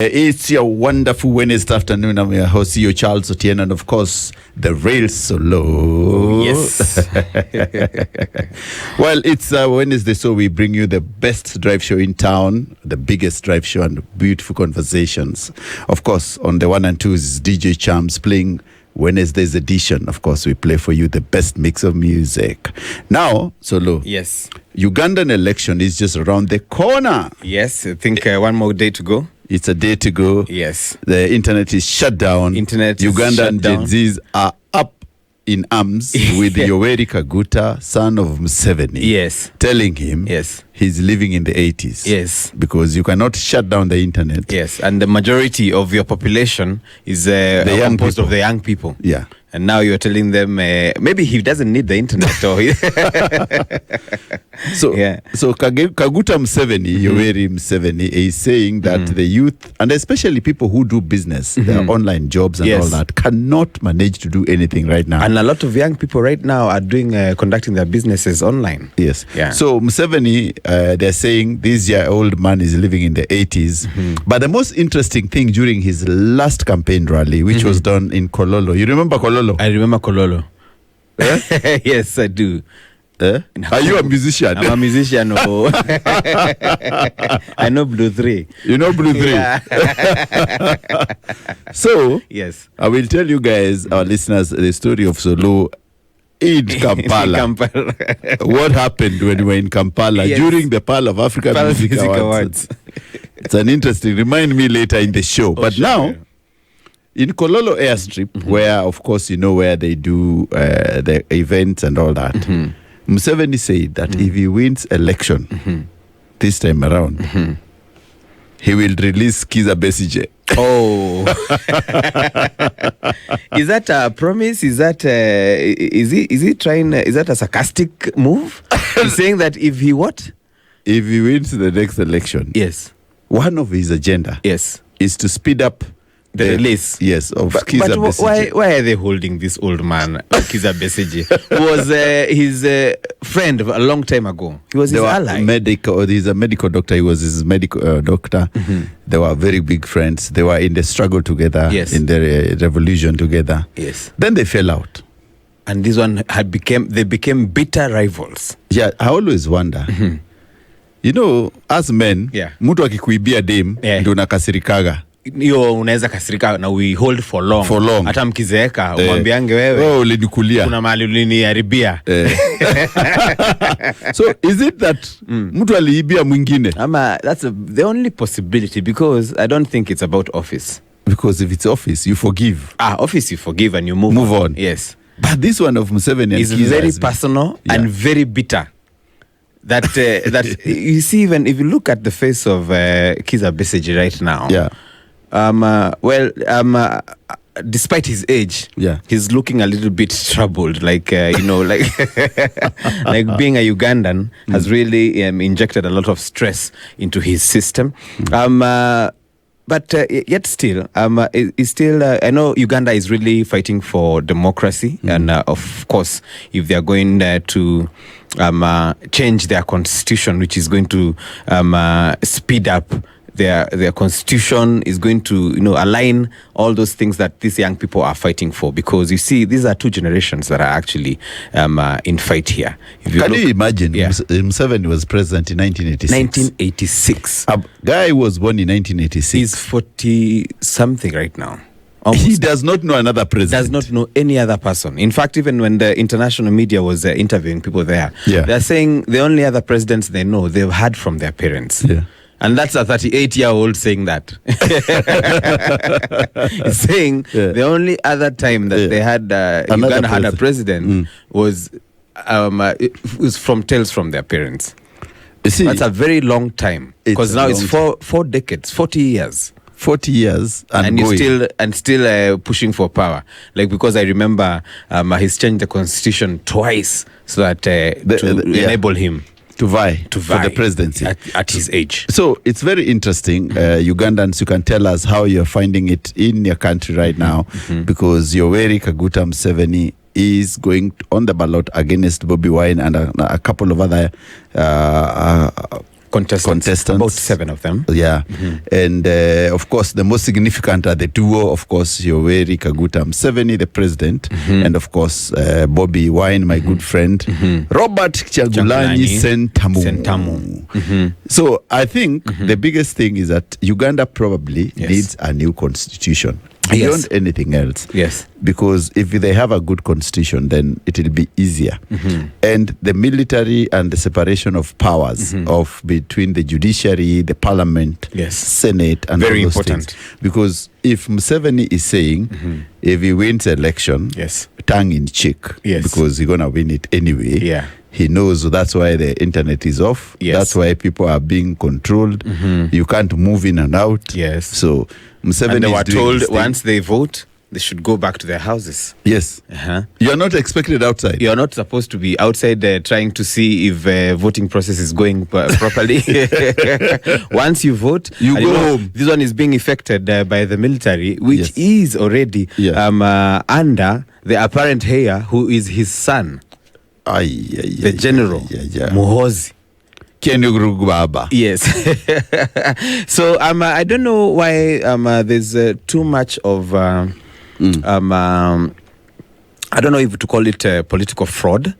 It's your wonderful Wednesday afternoon. I'm your host, your Charles Otieno, and of course, the Rail Solo. Yes. Well, it's Wednesday, so we bring you the best drive show in town, the biggest drive show, and beautiful conversations. Of course, on the 1 and 2 is DJ Chams playing Wednesday's edition. Of course, we play for you the best mix of music. Now, Solo. Yes. Ugandan election is just around the corner. Yes, I think one more day to go. It's a day to go. Yes. The internet is shut down. Ugandan Gen Zs are up in arms with Yoweri Kaguta, son of Museveni. Yes. Telling him he's living in the 80s. Yes. Because you cannot shut down the internet. Yes. And the majority of your population is composed of the young people. Yeah. And now you're telling them maybe he doesn't need the internet. So Kaguta Museveni, Yoweri Museveni, is saying that the youth, and especially people who do business, their online jobs and all that, cannot manage to do anything right now. And a lot of young people right now are doing conducting their businesses online. Yes. Yeah. So Museveni, they're saying this old man is living in the 80s. But the most interesting thing during his last campaign rally, which was done in Kololo, you remember Kololo? I remember Kololo. Yes, I do. Are you a musician? I'm a musician. Oh. I know Blue 3. You know Blue 3? Yeah. So, yes, I will tell you guys, our listeners, the story of Solo in Kampala. What happened when we were in Kampala during the Pearl of Africa Music Awards. It's an interesting, remind me later in the show. But now, in Kololo Airstrip, where, of course, you know where they do the events and all that, Museveni said that if he wins election this time around, he will release Kizza Besigye. Oh. Is that a promise? Is that is he trying? Is that a sarcastic move? He's saying that if he what? If he wins the next election, yes, one of his agenda is to speed up the release. Yes, of Kizza Besigye. Why are they holding this old man, Kizza Besigye, who was his friend a long time ago? He was his ally. He's a medical doctor. He was his medical doctor. They were very big friends. They were in the struggle together, in the revolution together. Yes. Then they fell out. And this one they became bitter rivals. Yeah, I always wonder. You know, as men, mtu akikuibia dem ndio nakasirikaga. Hiyo unaweza kasirika na we hold for long. Hata mkizeeka umwambiange wewe ulinikulia kuna mahali uliniharibia. So is it that mtu aliibia mwingine? That's the only possibility, because I don't think it's about office. Because if it's office, you forgive. Office you forgive and you move on. Yes. But this one of Museveni is very personal and very bitter. That you see, even if you look at the face of Kizza Besigye right now. Yeah. Despite his age, he's looking a little bit troubled. Like like like being a Ugandan has really injected a lot of stress into his system. But yet still, is still. I know Uganda is really fighting for democracy, and of course, if they are going to change their constitution, which is going to speed up. Their constitution is going to align all those things that these young people are fighting for, because you see these are two generations that are actually in fight here. Can you imagine? Museveni was president in 1986. A guy was born in 1986. He's 40 something right now. Almost. He does not know another president. Does not know any other person. In fact, even when the international media was interviewing people there, they're saying the only other presidents they know they've had from their parents. Yeah. And that's a 38-year-old saying that. He's saying the only other time that they had Uganda had a president was it was from tales from their parents. You see, that's a very long time, because now it's 4 decades, 40 years. 40 years and you're still pushing for power. Like, because I remember he's changed the constitution twice so that to enable him to vie for the presidency at his age. So it's very interesting. Ugandans, you can tell us how you're finding it in your country right now, because Yoweri Kaguta Museveni is going on the ballot against Bobi Wine and a couple of other contestants. About 7 of them. Yeah. And of course, the most significant are the duo, of course, Yoweri Kaguta Museveni, the president, and of course, Bobby Wine, my good friend, Robert Kyagulanyi Ssentamu. So I think the biggest thing is that Uganda probably needs a new constitution. Beyond anything else. Yes. Because if they have a good constitution, then it will be easier. And the military and the separation of powers of between the judiciary, the parliament, Senate, and very all those important things. Because if Museveni is saying if he wins election, tongue in cheek, because he's gonna win it anyway. He knows that's why the internet is off. That's why people are being controlled. You can't move in and out. So Museveni and they were is doing told once they vote, they should go back to their houses. You are not expected outside. You are not supposed to be outside trying to see if voting process is going properly. Once you vote, you go home. This one is being affected by the military, which is already under the apparent heir, who is his son, the general Muhoozi. Yes. So I don't know why there's too much of I don't know if to call it political fraud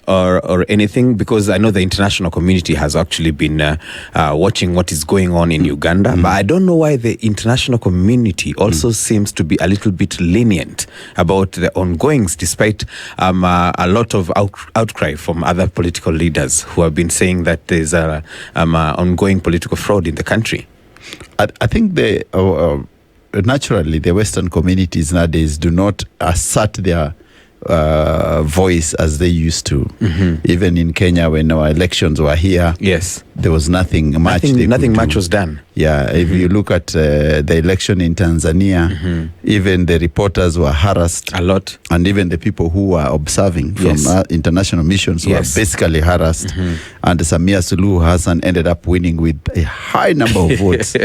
or anything, because I know the international community has actually been watching what is going on in Uganda, but I don't know why the international community also seems to be a little bit lenient about the ongoings, despite a lot of outcry from other political leaders who have been saying that there's a ongoing political fraud in the country. I think naturally the Western communities nowadays do not assert their voice as they used to. Even in Kenya, when our elections were here, there was nothing much. Nothing much was done. If you look at the election in Tanzania, even the reporters were harassed a lot, and even the people who were observing from international missions were basically harassed. And Samia Suluhu Hassan ended up winning with a high number of votes,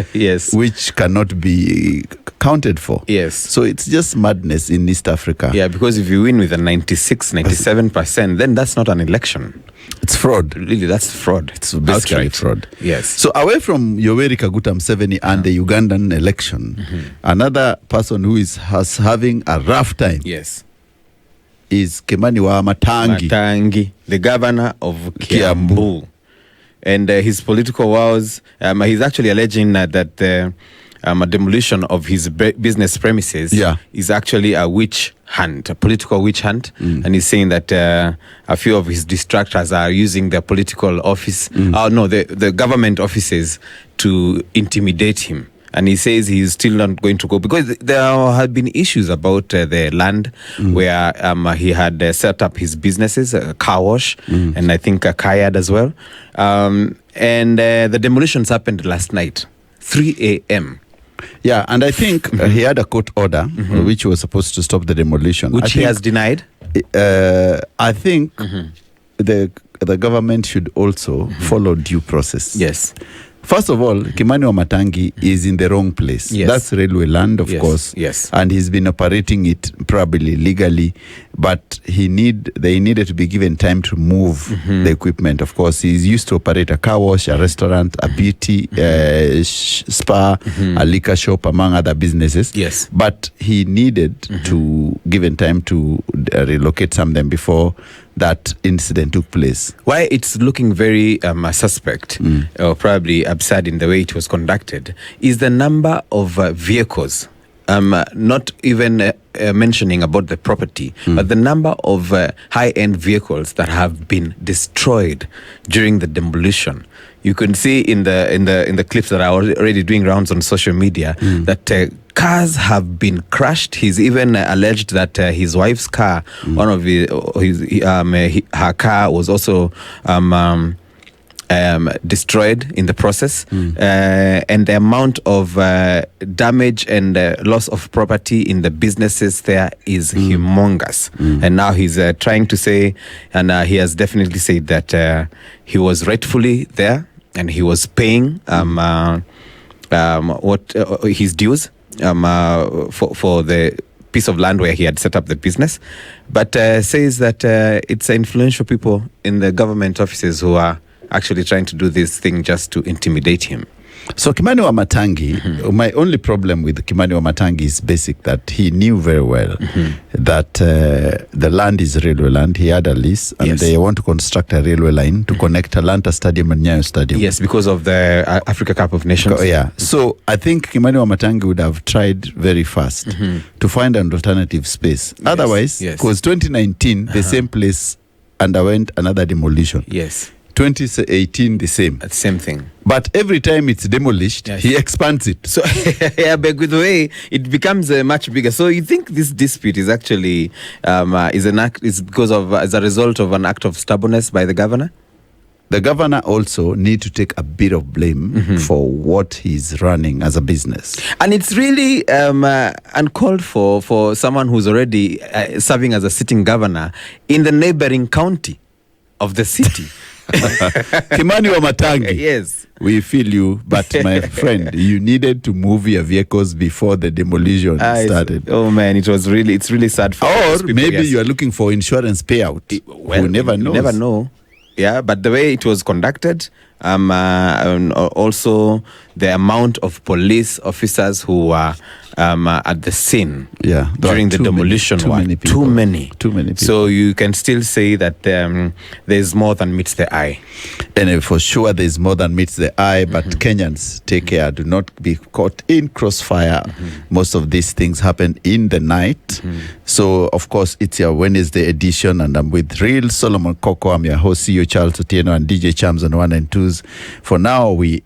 which cannot be counted for. So it's just madness in East Africa. Because if you win with a 96-97%, then that's not an election. It's fraud. Really, that's fraud. It's basically fraud. Yes. So away from Yoweri Kaguta Museveni and the Ugandan election, another person who is having a rough time is Kimani wa Matangi, the governor of Kiambu. And his political woes, he's actually alleging that a demolition of his business premises is actually a witch hunt, a political witch hunt. And he's saying that a few of his distractors are using their political office, the government offices to intimidate him. And he says he's still not going to go because there have been issues about the land where he had set up his businesses, a car wash, and I think a car yard as well. And the demolitions happened last night, 3 a.m. Yeah, and I think he had a court order which was supposed to stop the demolition, which he has denied. I think the government should also follow due process. Yes. First of all, Kimani wa Matangi is in the wrong place. That's railway land, of course. And he's been operating it probably legally, but they needed to be given time to move the equipment. Of course, he's used to operate a car wash, a restaurant, a beauty spa, a liquor shop, among other businesses. But he needed to given time to relocate some of them before that incident took place. Why it's looking very suspect or probably absurd in the way it was conducted is the number of vehicles, not even mentioning about the property, but the number of high-end vehicles that have been destroyed during the demolition. You can see in the clips that are already doing rounds on social media that cars have been crushed. He's even alleged that his wife's car, one of her car was also destroyed in the process, and the amount of damage and loss of property in the businesses there is humongous. And now he's trying to say, and he has definitely said that he was rightfully there and he was paying what his dues for the piece of land where he had set up the business, but says that it's influential people in the government offices who are actually trying to do this thing just to intimidate him. So Kimani Wamatangi, my only problem with Kimani Wamatangi is basic, that he knew very well that the land is railway land. He had a lease, and they want to construct a railway line to connect Talanta Stadium and Nyayo Stadium. Yes, because of the Africa Cup of Nations. Yeah. So I think Kimani Wamatangi would have tried very fast to find an alternative space. Otherwise, because 2019, the same place underwent another demolition. Yes. 2018, the same. Same thing. But every time it's demolished, he expands it. So, but with the way it becomes much bigger. So you think this dispute is actually is because of as a result of an act of stubbornness by the governor? The governor also need to take a bit of blame for what he's running as a business. And it's really uncalled for someone who's already serving as a sitting governor in the neighboring county of the city. Kimani Wamatangi. Yes. We feel you, but my friend, you needed to move your vehicles before the demolition started. Oh man, it's really sad for Or people, maybe you are looking for insurance payout. Who never knows. You never know. Yeah, but the way it was conducted, and also the amount of police officers who were at the scene during the demolition were too many people. So you can still say that there's more than meets the eye. And for sure there's more than meets the eye, but Kenyans, take care, do not be caught in crossfire. Most of these things happen in the night. So of course it's your Wednesday edition, and I'm with Real Solomon Koko. I'm your host, CEO Charles Otieno, and DJ Chams on 1 and 2s. For now, we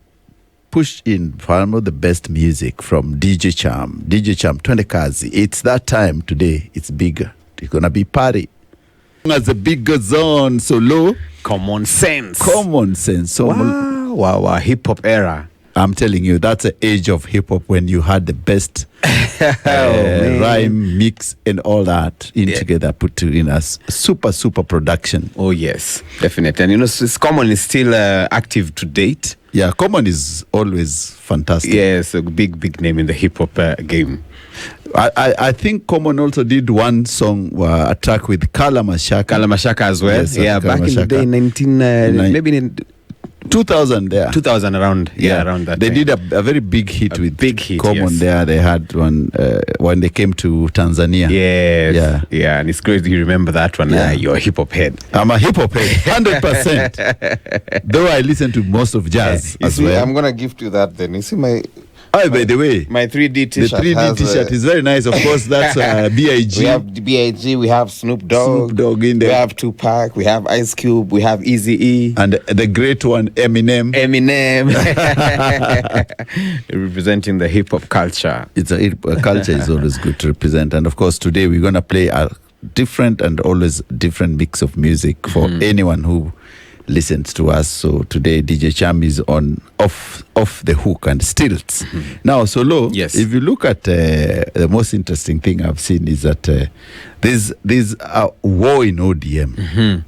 push in some of the best music from DJ Cham. DJ Cham, Twende Kazi. It's that time today. It's bigger. It's going to be party. As the bigger zone, so low. Common sense. Common sense. So wow. Hip-hop era. I'm telling you, that's the age of hip-hop when you had the best rhyme, mix, and all that together, put in a super production. Oh, yes, definitely. And Common is still active to date. Yeah, Common is always fantastic. Yes, a big name in the hip-hop game. I think Common also did one song, a track with Kala Mashaka. Kala Mashaka as well. Yes, back in the day, maybe in 2000 there. 2000 around that. They did a very big hit with Common there. They had one when they came to Tanzania. Yes. Yeah, and it's great you remember that one. You're a hip hop head. I'm a hip hop head, 100%. Though I listen to most of jazz as well. I'm gonna gift you that then. You see my. Oh, by the way, my 3D t-shirt. The 3D t-shirt is very nice. Of course, that's B.I.G. We have B.I.G. We have Snoop Dogg in there. We have Tupac. We have Ice Cube. We have Eazy-E. And the great one, Eminem. Representing the hip-hop culture. Culture is always good to represent. And of course, today we're going to play a different and always different mix of music for anyone who listens to us. So today DJ Cham is on off the hook and stilts. Now, Solo, if you look at the most interesting thing I've seen is that there's a war in ODM.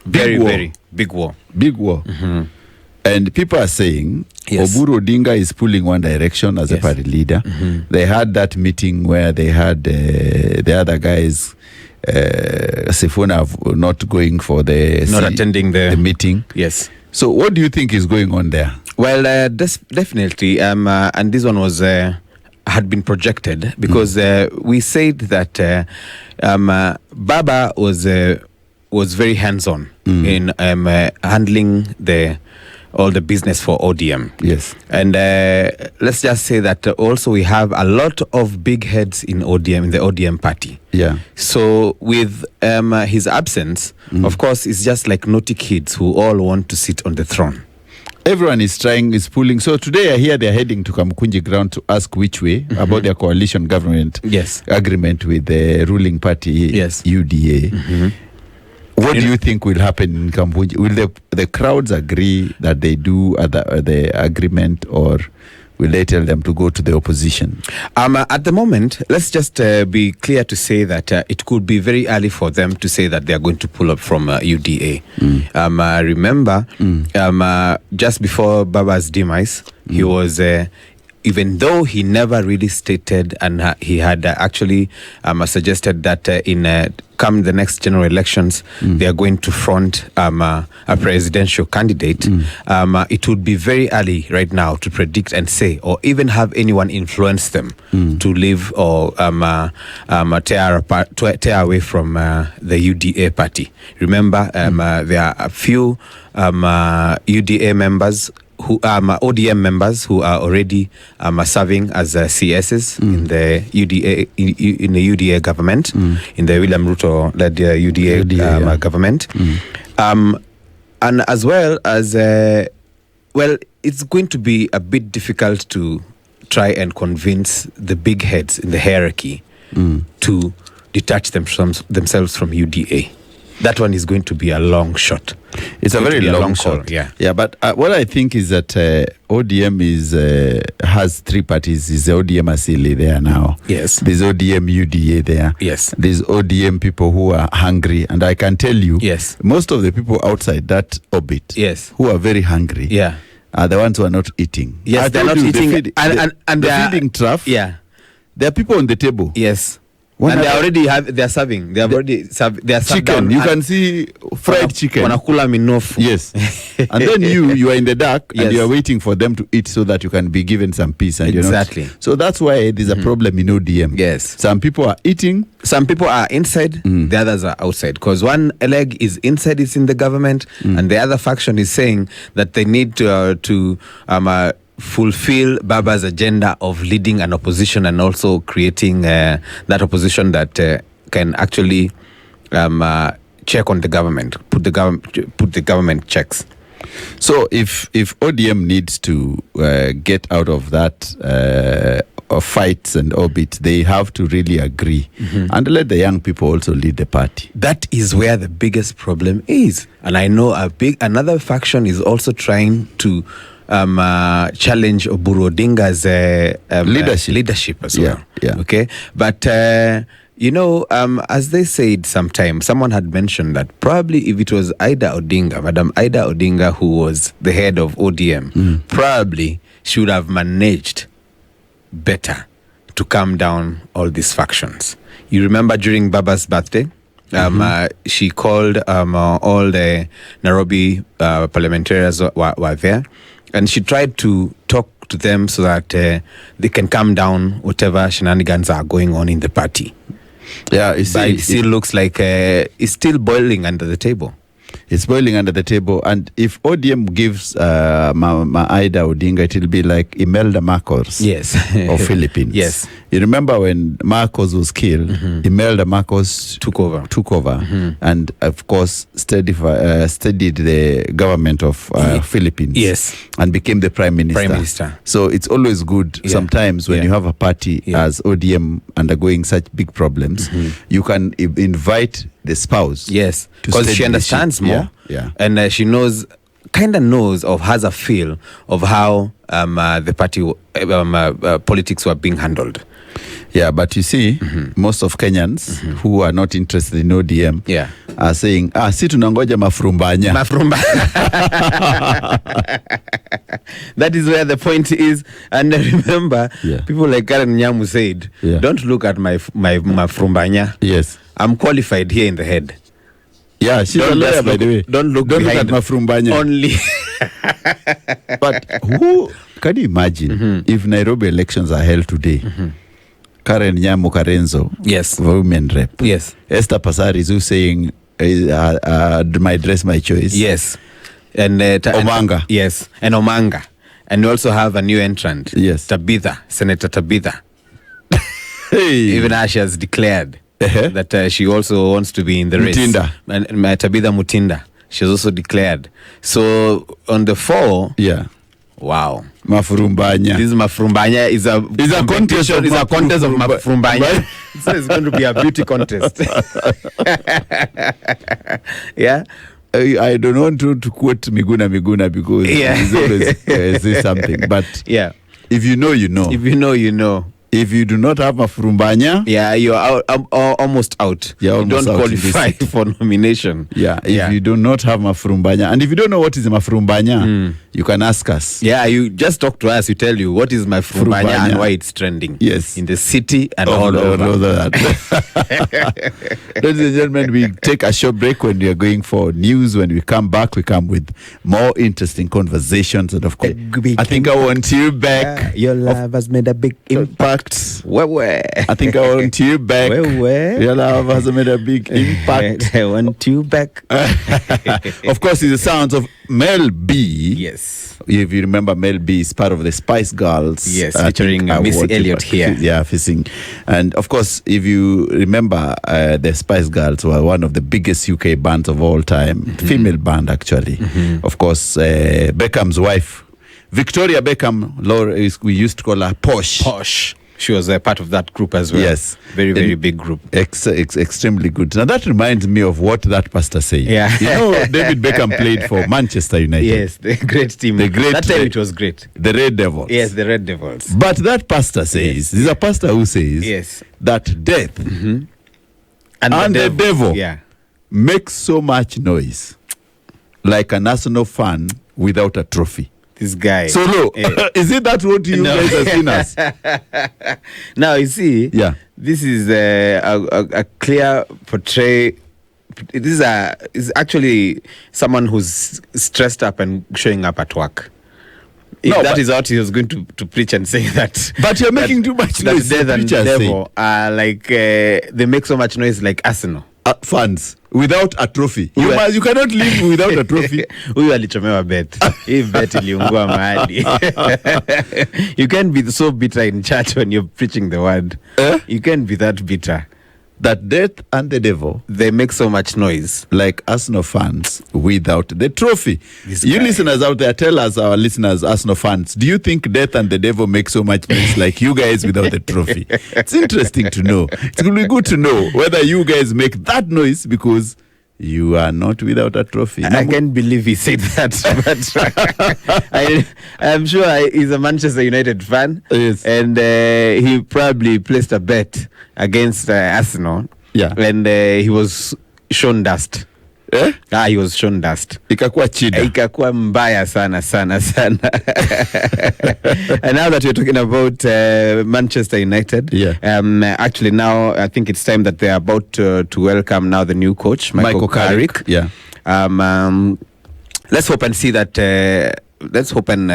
Very big war. And people are saying Oburu Odinga is pulling one direction as a party leader. They had that meeting where they had the other guys Sifuna not going for attending the meeting. Yes. So what do you think is going on there? Well, definitely. And this one was had been projected because we said that Baba was very hands-on in handling all the business for ODM. Yes. And let's just say that also we have a lot of big heads in ODM, in the ODM party. Yeah. So with his absence, of course, it's just like naughty kids who all want to sit on the throne. Everyone is pulling. So today I hear they're heading to Kamkunji ground to ask which way about their coalition government agreement with the ruling party, UDA. What do you think will happen in Kampunji? Will the crowds agree that they do the agreement, or will they tell them to go to the opposition? At the moment, let's just be clear to say that it could be very early for them to say that they are going to pull up from UDA. Remember, just before Baba's demise, he was even though he never really stated, and he had actually suggested that come the next general elections, they are going to front a presidential candidate. It would be very early right now to predict and say, or even have anyone influence them to leave or tear away from the UDA party. Remember, there are a few UDA members who are ODM members who are already serving as CSs in the UDA in the UDA government, in the William Ruto-led UDA government, and as well as it's going to be a bit difficult to try and convince the big heads in the hierarchy to detach themselves from UDA. That one is going to be a long shot. It's a very long shot. Yeah. But what I think is that ODM has three parties. Is ODM Asili there now? Yes. There's ODM UDA there. Yes. There's ODM people who are hungry, and I can tell you, yes, most of the people outside that orbit, yes, who are very hungry, yeah, are the ones who are not eating. Yes, they're not eating, and the feeding trough. Yeah, there are people on the table. Yes. And they're serving. They have already served. They are chicken. You can see fried chicken. Wanakula minofu. Yes. And then you are in the dark, yes, and you are waiting for them to eat so that you can be given some peace. And exactly. So that's why there's a problem in ODM. Yes. Some people are eating. Some people are inside. The others are outside. Because one leg is inside, it's in the government, and the other faction is saying that they need to fulfill Baba's agenda of leading an opposition and also creating that opposition that can actually check on the government, put the government checks. So if ODM needs to get out of that fights and orbit, they have to really agree and let the young people also lead the party. That is where the biggest problem is, and I know another faction is also trying to challenge Oburu Odinga's leadership as well. Yeah. Okay, but as they said, someone had mentioned that probably if it was Madam Ida Odinga, who was the head of ODM, probably she would have managed better to calm down all these factions. You remember during Baba's birthday, she called all the Nairobi parliamentarians were there, and she tried to talk to them so that they can calm down whatever shenanigans are going on in the party. Yeah, it still looks like it's still boiling under the table. It's boiling under the table, and if ODM gives Ida Odinga, it will be like Imelda Marcos, yes, of Philippines. Yes, you remember when Marcos was killed, Imelda Marcos took over, and of course studied the government of Philippines. Yes, and became the prime minister. So it's always good sometimes when you have a party as ODM undergoing such big problems, you can invite the spouse. Yes, because she understands more. Yeah. And she kind of knows or has a feel of how the party politics were being handled. Yeah, but you see, most of Kenyans who are not interested in ODM are saying, si tunangoja mafrumbanya. That is where the point is. And remember, people like Karen Nyamu said, don't look at my mafrumbanya. Yes. I'm qualified here in the head. Yeah, she's a lawyer, by the way. Don't look at mafrumbanya. Only. But who can you imagine if Nairobi elections are held today? Karen Nyamu Karenzo, yes, women rep. Yes. Esther Passaris, who's saying, my dress, my choice. Yes. And Omanga. Yes. And Omanga. And we also have a new entrant. Yes. Tabitha, Senator Tabitha. Hey. Even she has declared that she also wants to be in the race. Mutinda. And Tabitha Mutinda. She has also declared. So on the 4, wow. Mafrumbanya. This Mafrumbanya is a contest of Mafrumbanya. So it's going to be a beauty contest. Yeah. I don't want to quote Miguna because he's always say something. But if you know, you know. If you know, you know. If you do not have Mafurumbanya, you're out, almost out. You don't qualify for nomination. If you do not have Mafurumbanya, and if you don't know what is Mafurumbanya, you can ask us. You just talk to us. We tell you what is Mafurumbanya and why it's trending. Yes, in the city and all over that. Ladies and gentlemen, we take a short break when we are going for news. When we come back, we come with more interesting conversations, and of course, I think I want you back. Your love has made a big impact. I think I want you back. Your love has made a big impact. I want you back. Of course, it's the sounds of Mel B. Yes. If you remember, Mel B is part of the Spice Girls. Yes, featuring Missy Elliott here. Yeah, fishing. And of course, if you remember, the Spice Girls were one of the biggest UK bands of all time. Female band, actually. Of course, Beckham's wife, Victoria Beckham, we used to call her Posh. She was a part of that group as well. Yes. Very, very big group. Extremely good. Now, that reminds me of what that pastor said. Yeah. David Beckham played for Manchester United. Yes, the great team. That time it was great. The Red Devils. Yes, the Red Devils. But that pastor says, there's a pastor who says that death and the devil makes so much noise, like an Arsenal fan without a trophy. This guy. So, is it that what you guys are seeing us? Now, you see, this is a clear portray. This is actually someone who's stressed up and showing up at work. If that is what he was going to preach and say that. But you're making too much noise. Death and devil are like, they make so much noise like Arsenal. Fans without a trophy. You cannot live without a trophy. Huyu alichomewa bet. Hii bet iliungua mahali. You can't be so bitter in church when you're preaching the word. You can't be that bitter. That death and the devil, they make so much noise, like Arsenal fans without the trophy. You listeners out there, tell us, our listeners, Arsenal fans, do you think death and the devil make so much noise like you guys without the trophy? It's interesting to know. It's going to be good to know whether you guys make that noise because you are not without a trophy. I can't believe he said that, but I'm sure he's a Manchester United fan. Yes. And he probably placed a bet against Arsenal. Yeah. And he was shown dust. He was shown dust. Ikakuwa chida. Ikakuwa mbaya sana. And now that we're talking about Manchester United, actually now I think it's time that they're about to welcome now the new coach, Michael Carrick. Yeah. Let's hope and see that. Let's hope and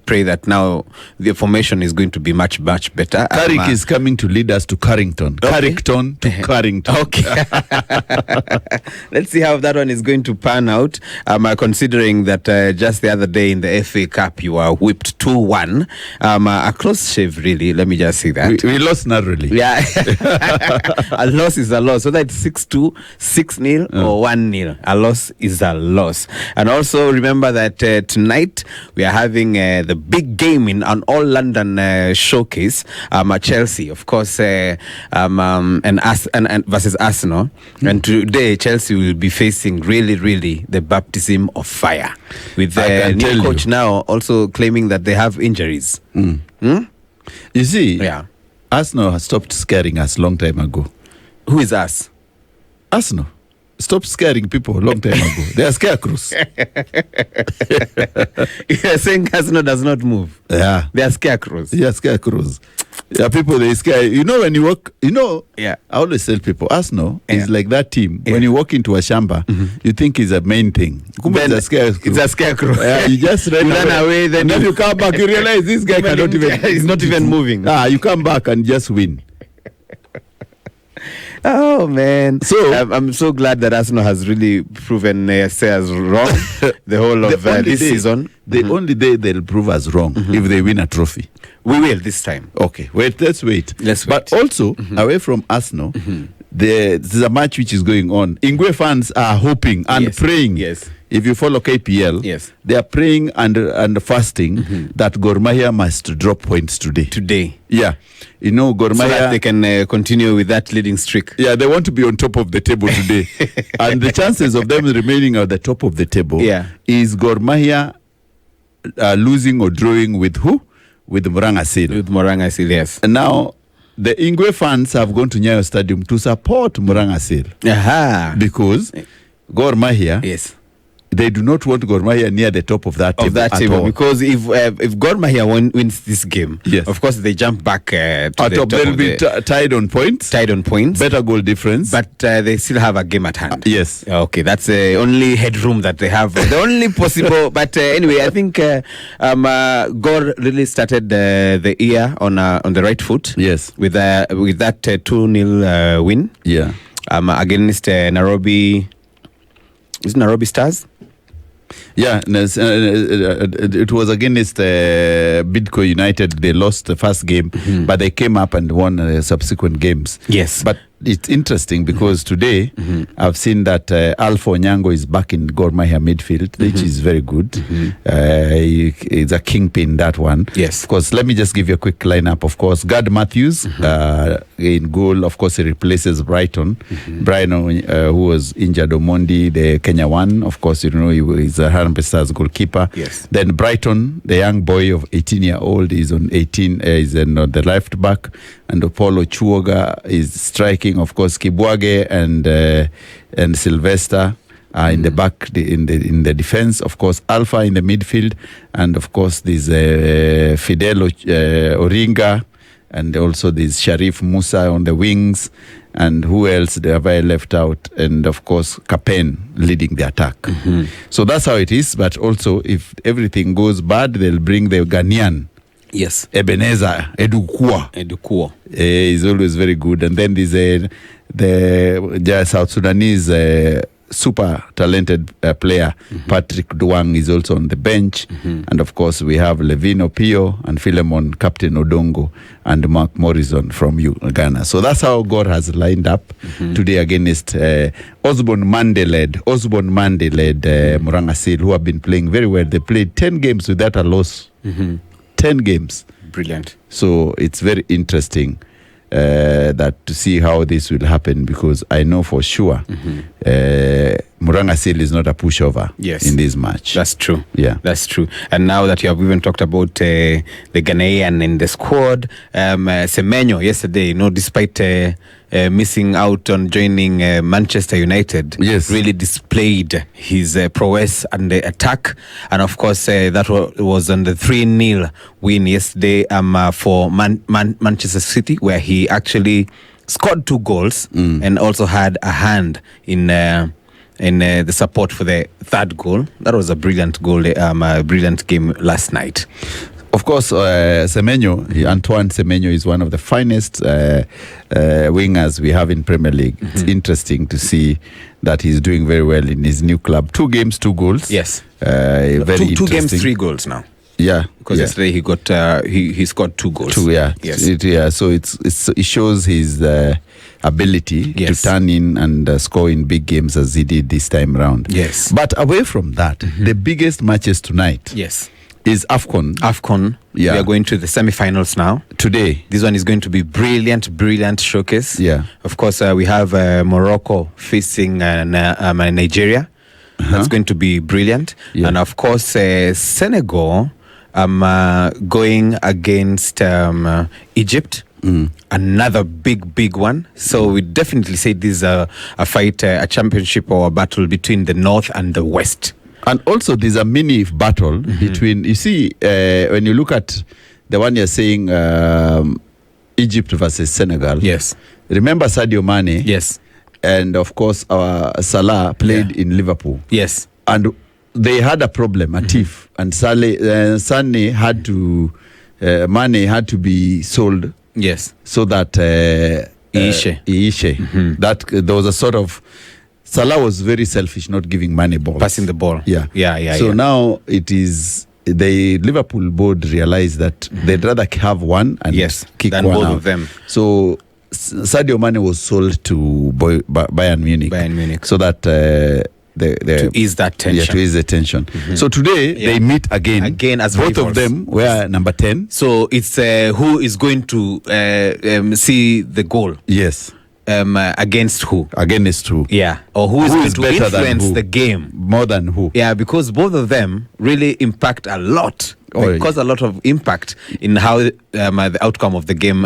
pray that now the formation is going to be much, much better. Carrick is coming to lead us to Carrington. Okay. Carrington to Carrington. Okay. Let's see how that one is going to pan out. Considering that just the other day in the FA Cup, you were whipped 2-1. A close shave, really. Let me just say that. We lost narrowly. Yeah. A loss is a loss. Whether it's 6-2, 6-0, or 1-0. A loss is a loss. And also remember that tonight we are having the big game in an all London showcase, Chelsea, of course, and versus Arsenal. And today Chelsea will be facing really the baptism of fire, with the new coach now also claiming that they have injuries. You see, Arsenal has stopped scaring us long time ago. Who is us? Arsenal. Stop scaring people a long time ago. They are scarecrows. You're saying Arsenal does not move? Yeah. They are scarecrows. Yeah, scarecrows. Yeah, people, they scare. You know, when you walk, I always tell people, Arsenal is like that team. When you walk into a shamba, you think it's a main thing. Then it's a scarecrow. It's a scarecrow. You just run away. Then you come back, you realize this guy cannot even... He's not even moving. You come back and just win. Oh man! So I'm so glad that Arsenal has really proven us wrong the whole of this season. The only day they'll prove us wrong if they win a trophy. We will this time. Okay, let's wait. Let's wait. But also away from Arsenal, there's a match which is going on. Ingwe fans are hoping and praying. Yes. If you follow KPL, they are praying and fasting that Gor Mahia must drop points today. Yeah. You know, Gor Mahia... So that they can continue with that leading streak. Yeah, they want to be on top of the table today. And the chances of them remaining at the top of the table is Gor Mahia losing or drawing with who? with Murang'a Seal. With Murang'a Seal, yes. And now, the Ingwe fans have gone to Nyayo Stadium to support Murang'a Seal. Aha. Because Gor Mahia, yes, they do not want Gor Mahia near the top of that table. Because if Gor Mahia wins this game, yes, of course they jump back to the top. They'll be tied on points. Better goal difference. But they still have a game at hand. Yes. Okay, that's the only headroom that they have. The only possible. But anyway, I think Gor really started the year on the right foot. Yes. With that 2-0 win. Yeah. Against Nairobi. Is it Nairobi Stars? Yeah, it was against Bidco United. They lost the first game, but they came up and won subsequent games. Yes. But it's interesting because today I've seen that Alpha Onyango is back in Gor Mahia midfield, which is very good. He's a kingpin, that one. Yes. Of course, let me just give you a quick lineup. Of course, Gad Matthews in goal. Of course, he replaces Brighton. Brian, who was injured, Omondi, the Kenya one. Of course, you know, he's a Harambee Stars goalkeeper. Yes. Then Brighton, the young boy of 18-year-old, is on 18. Is on the left back, and Apollo Chuoga is striking. Of course, Kibwage and Sylvester are in the back, in the defense. Of course, Alpha in the midfield, and of course, there's Fidel Oringa, and also there's Sharif Musa on the wings. And who else have I left out? And of course, Kapen leading the attack. So that's how it is. But also, if everything goes bad, they'll bring the Ghanaian. Yes. Ebenezer Edukwo. Is always very good. And then there's the South Sudanese super talented player, Patrick Duang, is also on the bench. And of course, we have Levino Pio and Philemon, Captain Odongo, and Mark Morrison from Ghana. So that's how God has lined up today against Osborne Mande-led Murang'a Seal, who have been playing very well. They played 10 games without a loss. 10 games. Brilliant. So it's very interesting that to see how this will happen, because I know for sure Murang'a Seal is not a pushover in this match. That's true. Yeah. That's true. And now that you have even talked about the Ghanaian in the squad, Semenyo yesterday, despite missing out on joining Manchester United, really displayed his prowess and the attack. And of course, that was on the 3-0 win yesterday for Manchester City, where he actually scored 2 goals and also had a hand in the support for the third goal. That was a brilliant goal, a brilliant game last night. Of course, Antoine Semenyo is one of the finest wingers we have in Premier League. It's interesting to see that he's doing very well in his new club. 2 games, 2 goals. Yes. Very 2 games, 3 goals now. Yeah, because yesterday he got he scored 2 goals. 2, yeah. Yes. So it shows his ability to turn in and score in big games as he did this time round. Yes. But away from that, the biggest matches tonight. Yes. Is AFCON. Yeah. We are going to the semi-finals now. Today. This one is going to be brilliant showcase. Yeah. Of course, we have Morocco facing Nigeria. That's going to be brilliant. Yeah. And of course, Senegal going against Egypt. Another big one. So we definitely say this is a fight, a championship or a battle between the North and the West. And also, there's a mini battle between, you see, when you look at the one you're saying, Egypt versus Senegal. Yes. Remember Sadio Mane? Yes. And of course, our Salah played in Liverpool. Yes. And they had a problem, a thief. And Mane had to be sold. Yes. So that Iishe. That there was a sort of, Salah was very selfish, not giving Mane balls. Passing the ball. Yeah. So now it is, the Liverpool board realized that they'd rather have one and kick than one both out. of them. So Sadio Mane was sold to Bayern Munich. So that to ease that tension. Yeah, to ease the tension. So today they meet again as both rivals. of them were number 10. So it's who is going to see the goal. Yes. Against who? Against who? Yeah. Or who is going to influence the game more than who? Yeah, because both of them really impact a lot Cause a lot of impact in how the outcome of the game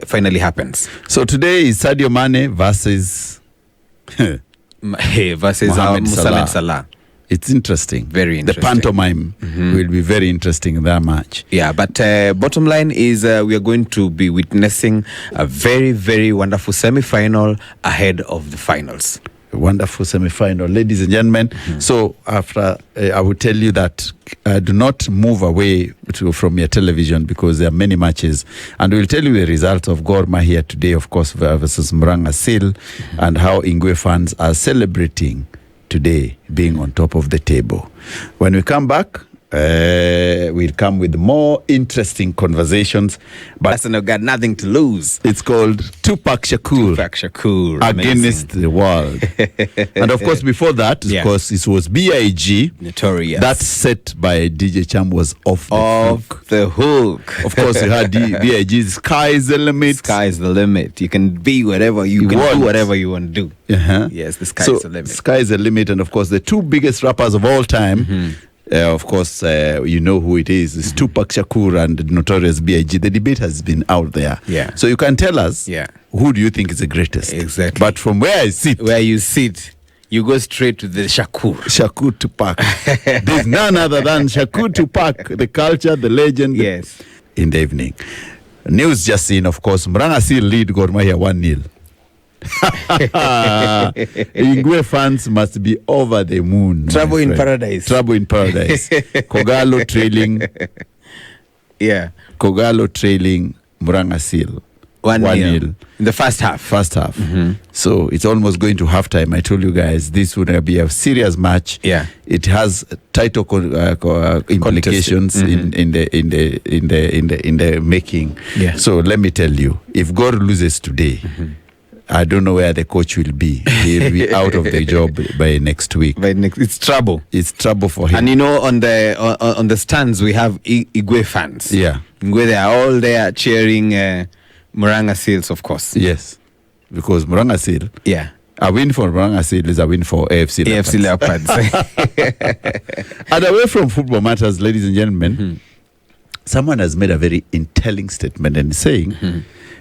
finally happens. So today is Sadio Mane versus Mohamed Salah. It's interesting. Very interesting. The pantomime will be very interesting in that match. Yeah, but bottom line is we are going to be witnessing a very, very wonderful semi-final ahead of the finals. A wonderful semi-final, ladies and gentlemen. So after, I will tell you that do not move away from your television because there are many matches. And we'll tell you the results of Gor Mahia today, of course, versus Murang'a Seal, and how Ingwe fans are celebrating today being on top of the table. When we come back, we'll come with more interesting conversations. But Arsenal got nothing to lose. It's called Tupac Shakur against the world. And of course, before that, of course, it was B.I.G. Notorious. That set by DJ Cham was off the hook. Of course, you had B.I.G.'s Sky's the Limit. Sky's the limit. You can be whatever you can do whatever you want to do. Yes, the sky's the limit. Sky's the limit. And of course, the two biggest rappers of all time, of course, you know who it is. It's Tupac Shakur and Notorious B.I.G. The debate has been out there. Yeah. So you can tell us, who do you think is the greatest? Exactly. But from where you sit, you go straight to the Shakur. Shakur Tupac. There's none other than Shakur Tupac, the culture, the legend. Yes. In the evening. News just in, of course, Murang'a Seal lead Gor Mahia 1-0. Ingwe fans must be over the moon. Trouble in paradise. Kogalo trailing. Yeah. Kogalo trailing Murang'a Seal 1-0 in the first half. So it's almost going to halftime. I told you guys this would be a serious match. Yeah. It has title implications in the making. Yeah. So let me tell you, if Gor loses today, I don't know where the coach will be. He'll be out of the job by next week. It's trouble. It's trouble for him. And you know, on the stands we have Igwe fans. Yeah. Igwe, they are all there cheering Murang'a Seals, of course. Yes. Because Murang'a Seal. Yeah. A win for Murang'a Seal is a win for AFC Leopards. And away from football matters, ladies and gentlemen, someone has made a very telling statement and saying,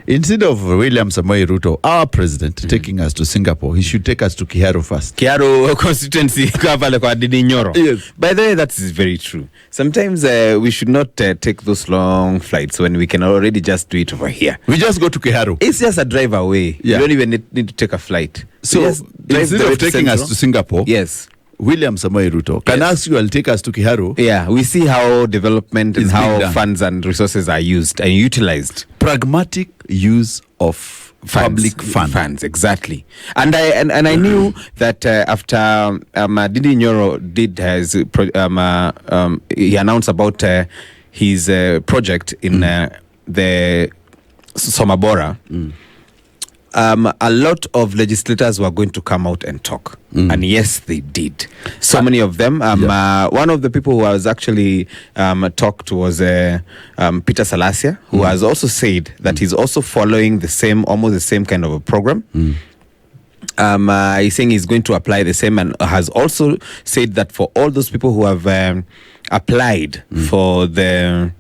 instead of William Samoei Ruto, our president, taking us to Singapore, he should take us to Kiharu first. Kiharu constituency. Yes. By the way, that is very true. Sometimes we should not take those long flights when we can already just do it over here. We just go to Kiharu. It's just a drive away. Yeah. You don't even need to take a flight. So instead of taking us to Singapore, yes, William Samoei Ruto can actually take us to Kiharu. Yeah, we see how development and how funds and resources are used and utilized. Pragmatic use of public funds. Exactly. And I knew that after Didi Nyoro did he announced about his project in the Somabora. A lot of legislators were going to come out and talk. And yes, they did. So many of them. One of the people who was actually talked was Peter Salasia, who has also said that he's also following almost the same kind of a program. He's saying he's going to apply the same, and has also said that for all those people who have applied for the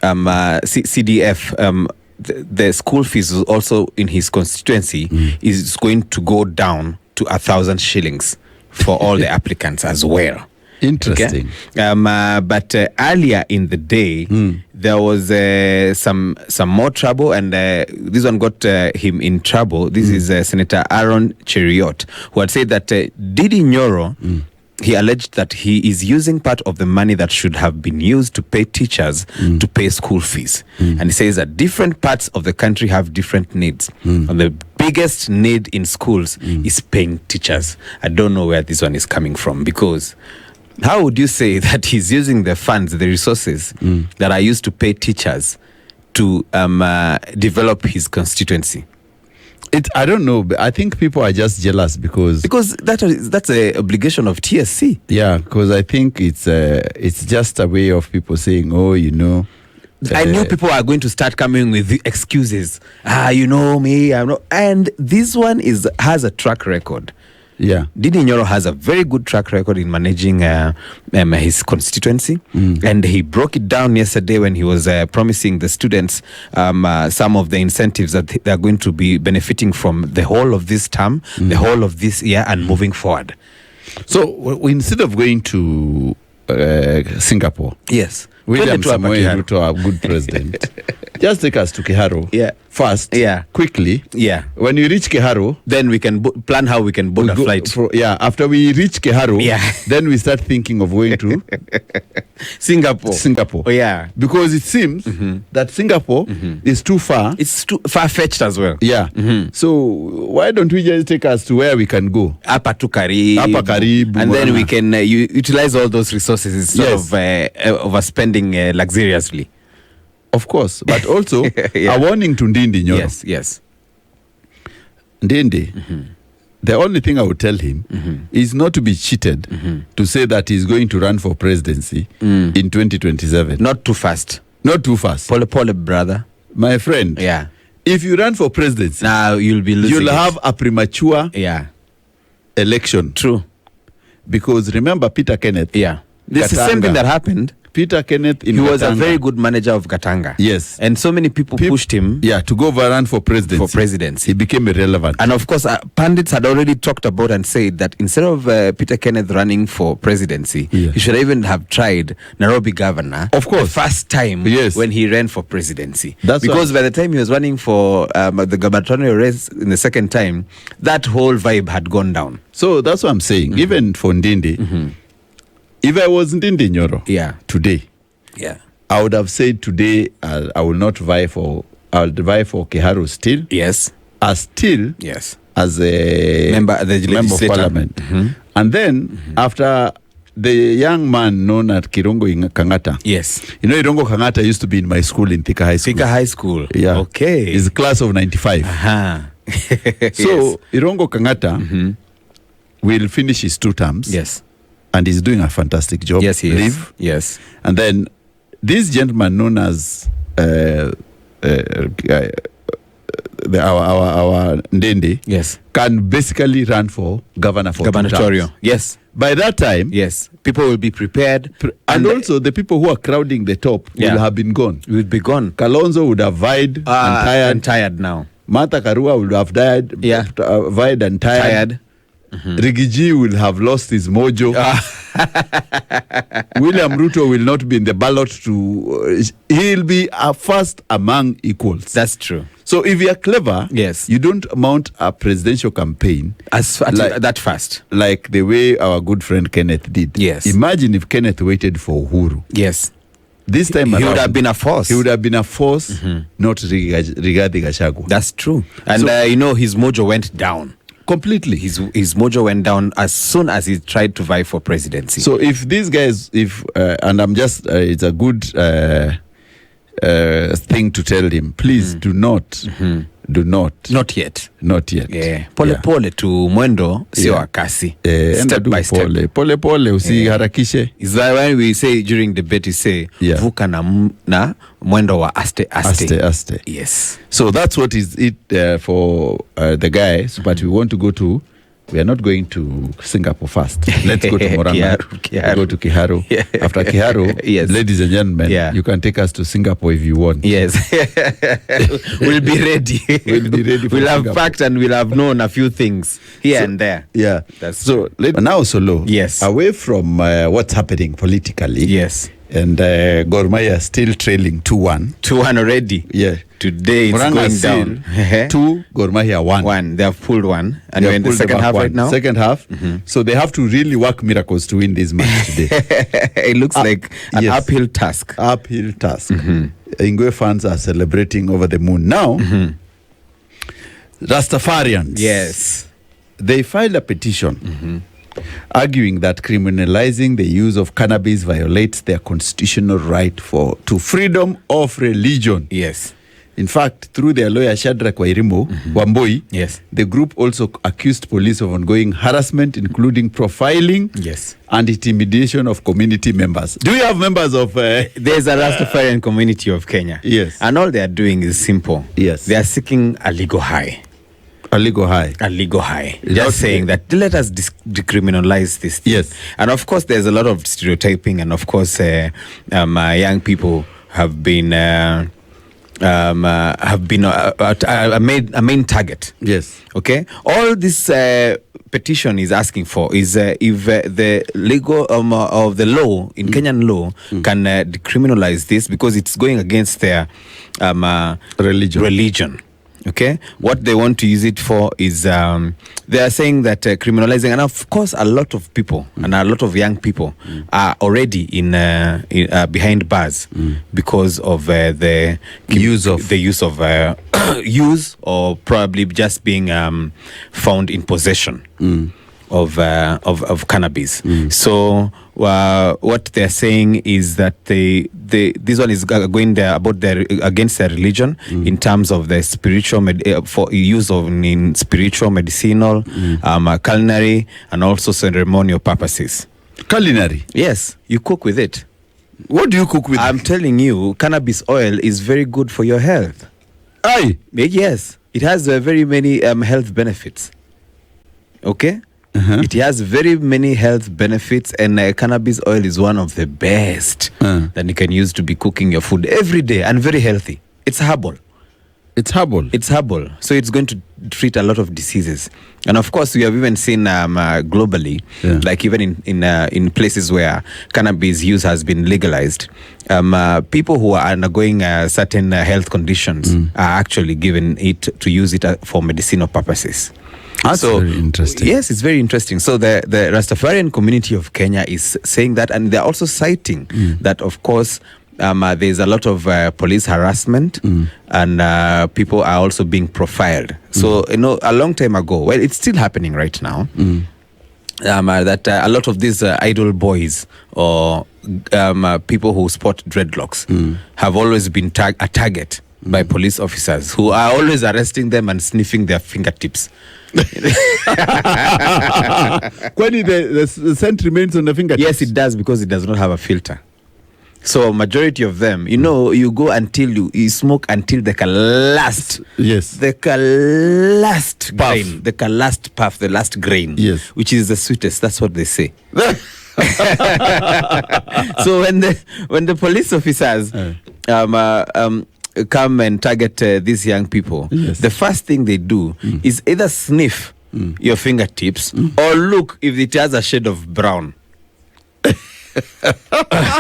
CDF, the school fees is also in his constituency is going to go down to 1,000 shillings for all the applicants as well. Interesting. Okay? But earlier in the day, there was some more trouble, and this one got him in trouble. This is Senator Aaron Cheriot, who had said that Didi Nyoro, he alleged that he is using part of the money that should have been used to pay teachers to pay school fees. And he says that different parts of the country have different needs. And the biggest need in schools is paying teachers. I don't know where this one is coming from, because how would you say that he's using the funds, the resources that are used to pay teachers to develop his constituency? I don't know, but I think people are just jealous because that's an obligation of TSC. Yeah, because I think it's just a way of people saying, oh, you know. I knew people are going to start coming with the excuses. You know me, I'm not. And this one has a track record. Yeah. Ndindi Nyoro has a very good track record in managing his constituency, and he broke it down yesterday when he was promising the students some of the incentives that they are going to be benefiting from the whole of this term, the whole of this year, and moving forward. So instead of going to Singapore, yes, William Samoei Ruto, our good president, just take us to Kiharu first, quickly. Yeah. When you reach Kiharu, then we can plan how we can board a flight. After we reach Kiharu, then we start thinking of going to Singapore. Oh, yeah. Because it seems that Singapore is too far. It's too far-fetched as well. Yeah. So why don't we just take us to where we can go? Upper Karibu. And then we can utilize all those resources instead of overspending luxuriously. Of course, but also a warning to Ndindi Nyoro. Yes. Ndindi, the only thing I would tell him is not to be cheated to say that he's going to run for presidency in 2027. Not too fast. Not too fast. Pole, brother. My friend. Yeah. If you run for presidency, now you'll be losing. You'll have a premature election. True. Because remember Peter Kenneth. Yeah. This is the same thing that happened. Peter Kenneth he was a very good manager of Gatanga. Yes. And so many people pushed him to go run for presidency. He became irrelevant. And of course, pundits had already talked about and said that instead of Peter Kenneth running for presidency, he should even have tried Nairobi governor. Of course. The first time when he ran for presidency. That's because by the time he was running for the gubernatorial race in the second time, that whole vibe had gone down. So that's what I'm saying. Even for Ndindi, if I was Ndindi Nyoro today, I would have said today I will not vie for. I will vie for Kiharu still. Yes. As a member of parliament. And then after the young man known at Kirongo Kangata. Yes. You know, Kirongo Kangata used to be in my school in Thika High School. Thika High School. Yeah. Okay. He's class of 95. So Kirongo Kangata will finish his 2 terms. Yes. And he's doing a fantastic job. Yes, he is. Yes. And then this gentleman known as our Ndindi can basically run for governor for gubernatorial. Yes. By that time, people will be prepared. And also the people who are crowding the top will have been gone. Will be gone. Kalonzo would have vied and tired now. Martha Karua would have vied and tired. Rigiji will have lost his mojo. William Ruto will not be in the ballot he'll be first among equals. That's true. So if you are clever, you don't mount a presidential campaign that fast. Like the way our good friend Kenneth did. Yes. Imagine if Kenneth waited for Uhuru. Yes. This time he would have been a force. He would have been a force, not Rigathi Gachagua. That's true. And his mojo went down. Completely. His mojo went down as soon as he tried to vie for presidency. So if these guys, and I'm just, it's a good thing to tell him, please do not. Not yet. Yeah. Pole tu mwendo sio akasi. Step by step. Pole usiharakishe. Is that when we say during debate we say vuka na mwendo wa aste. Yes. So that's what is it for the guys, but we want to go to. We are not going to Singapore first. Let's go to Moranga. Go to Kiharu. After Kiharu, ladies and gentlemen, you can take us to Singapore if you want. Yes. We'll be ready. We'll have packed and we'll have known a few things here and there. Yeah. Now, Solo. Yes. Away from what's happening politically. Yes. And Gor Mahia still trailing 2-1. 2-1 already. Yeah. Today it's Moranga going down. 2, Gor Mahia 1. 1. They have pulled 1. And we're in the second half right now? Second half. So they have to really work miracles to win this match today. It looks like an uphill task. Ingwe fans are celebrating over the moon. Now, Rastafarians. Yes. They filed a petition arguing that criminalizing the use of cannabis violates their constitutional right to freedom of religion. Yes. In fact, through their lawyer Shadrack Wamboi, the group also accused police of ongoing harassment, including profiling and intimidation of community members. Do you have members of... There's a Rastafarian community of Kenya. Yes. And all they are doing is simple. Yes. They are seeking a legal high. A legal high. Just saying that let us decriminalize this thing. Yes. And of course, there's a lot of stereotyping, and of course, young people have been a main target. Yes. Okay. All this petition is asking for is if the legal of the law in Kenyan law can decriminalize this, because it's going against their religion. Okay, what they want to use it for is they are saying that criminalizing, and of course a lot of people and a lot of young people are already in behind bars because of the use or probably just being found in possession of cannabis. So what they're saying is that this one is going there about against their religion in terms of the spiritual for use of in spiritual, medicinal, culinary, and also ceremonial purposes. Culinary? Yes, you cook with it. What do you cook with? I'm telling you, cannabis oil is very good for your health. Aye. Yes, it has very many health benefits. Okay. It has very many health benefits, and cannabis oil is one of the best that you can use to be cooking your food every day, and very healthy. It's herbal. So it's going to treat a lot of diseases. And of course, we have even seen globally, like even in places where cannabis use has been legalized, people who are undergoing certain health conditions are actually given it to use it for medicinal purposes. That's very interesting. Yes, it's very interesting. So the Rastafarian community of Kenya is saying that, and they're also citing that, of course, there's a lot of police harassment, and people are also being profiled. So, a long time ago, well, it's still happening right now, that a lot of these idol boys or people who sport dreadlocks have always been a target by police officers who are always arresting them and sniffing their fingertips. When the scent remains on the fingertips? Yes, it does, because it does not have a filter. So majority of them, you go until you smoke until the last, the last grain, the last puff, the last grain, which is the sweetest. That's what they say. So when the police officers come and target these young people, the first thing they do is either sniff your fingertips or look if it has a shade of brown.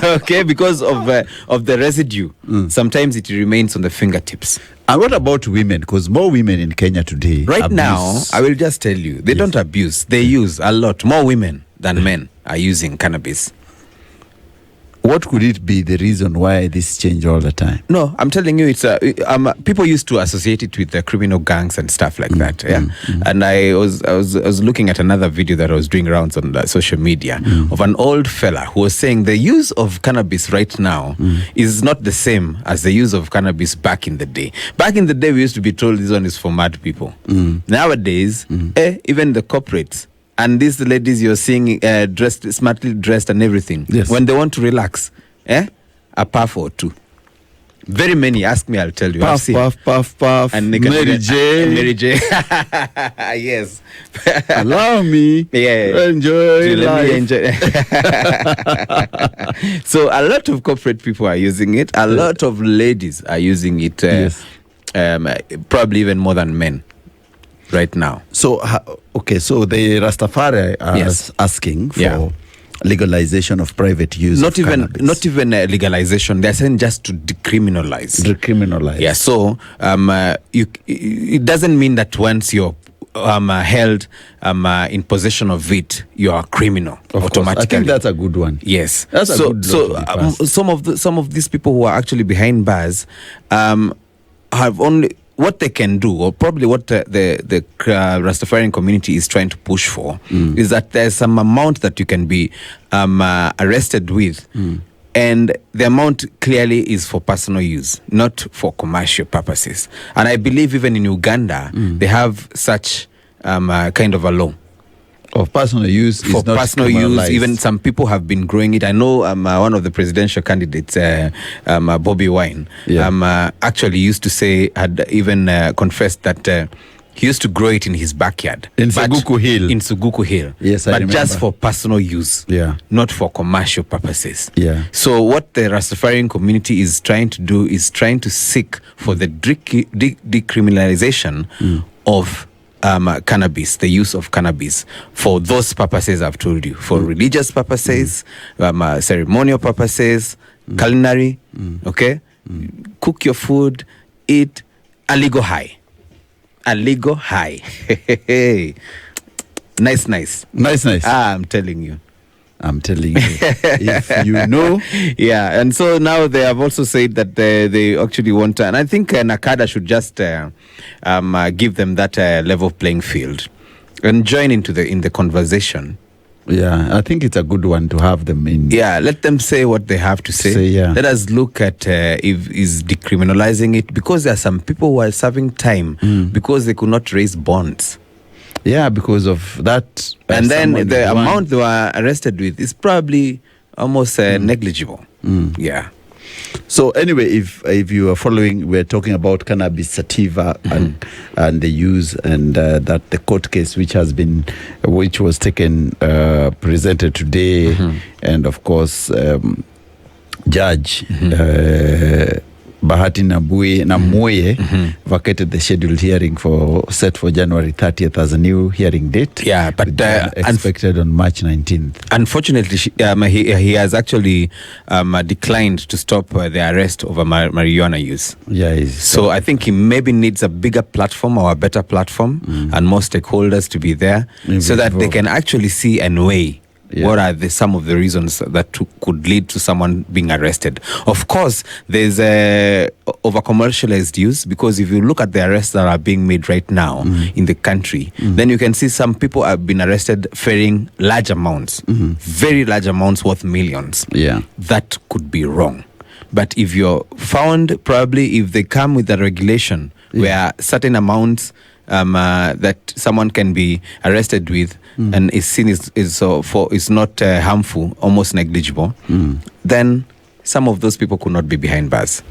Okay, because of the residue, sometimes it remains on the fingertips. And what about women? Because more women in Kenya today abuse. Now, I will just tell you, they don't abuse. They use a lot. More women than men are using cannabis. What could it be the reason why this change all the time? No, I'm telling you, it's people used to associate it with the criminal gangs and stuff like that. And I was looking at another video that I was doing rounds on social media of an old fella who was saying the use of cannabis right now is not the same as the use of cannabis back in the day. Back in the day, we used to be told this one is for mad people. Nowadays, even the corporates and these ladies you're seeing smartly dressed and everything, when they want to relax, a puff or two. Very many. Ask me, I'll tell you. Puff. And Mary J. Yes. Allow me. Enjoy life. So a lot of corporate people are using it. A lot of ladies are using it. Probably even more than men. Right now. So, so the Rastafari are asking for legalization of private use of cannabis. Not even legalization. They're saying just to decriminalize. Yeah, so it doesn't mean that once you're held in possession of it, you are a criminal automatically. I think that's a good one. Yes. That's a good one. Some of these people who are actually behind bars have only... What they can do, or probably what the Rastafarian community is trying to push for, is that there's some amount that you can be arrested with, and the amount clearly is for personal use, not for commercial purposes. And I believe even in Uganda, they have such kind of a law. Of personal use for personal use. Even some people have been growing it. I know one of the presidential candidates, Bobby Wine, actually used to say, had even confessed that He used to grow it in his backyard. In Suguku Hill. In Suguku Hill. Yes, I remember. But just for personal use. Yeah. Not for commercial purposes. Yeah. So what the Rastafarian community is trying to do is trying to seek for the decriminalization of cannabis, the use of cannabis for those purposes I've told you, for religious purposes, ceremonial purposes, culinary, okay? Cook your food, eat a legal high. A legal high. Nice. I'm telling you. If you know. Yeah, and so now they have also said that they actually want, and I think Nakada should just give them that level playing field and join in the conversation. Yeah, I think it's a good one to have them in. Yeah, let them say what they have to say. Yeah. Let us look at if is decriminalizing it, because there are some people who are serving time because they could not raise bonds. Yeah, because of that. And then the amount they were arrested with is probably almost negligible. Yeah. So anyway, if you are following, we're talking about cannabis sativa and the use, and that the court case which was taken, presented today, and of course, Judge Bahati Namuye vacated the scheduled hearing set for January 30th as a new hearing date. Yeah, but expected on March 19th. Unfortunately, he has actually declined to stop the arrest over marijuana use. Yeah, so I think he maybe needs a bigger platform or a better platform and more stakeholders to be there so that they can actually see and weigh. Yeah. What are some of the reasons that could lead to someone being arrested? Of course, there's over-commercialized use, because if you look at the arrests that are being made right now in the country, then you can see some people have been arrested ferrying large amounts, very large amounts worth millions. Yeah. That could be wrong. But if you're found, probably if they come with a regulation where certain amounts that someone can be arrested with and is seen is not harmful, almost negligible, then some of those people could not be behind bars.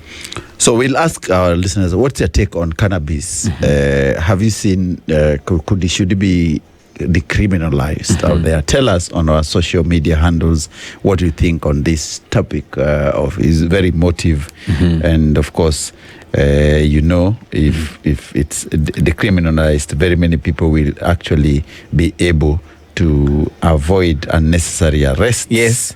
So we'll ask our listeners, what's your take on cannabis? Have you seen, should it be decriminalized out there? Tell us on our social media handles what you think on this topic is very emotive, and of course, if it's decriminalized, very many people will actually be able to avoid unnecessary arrests. Yes.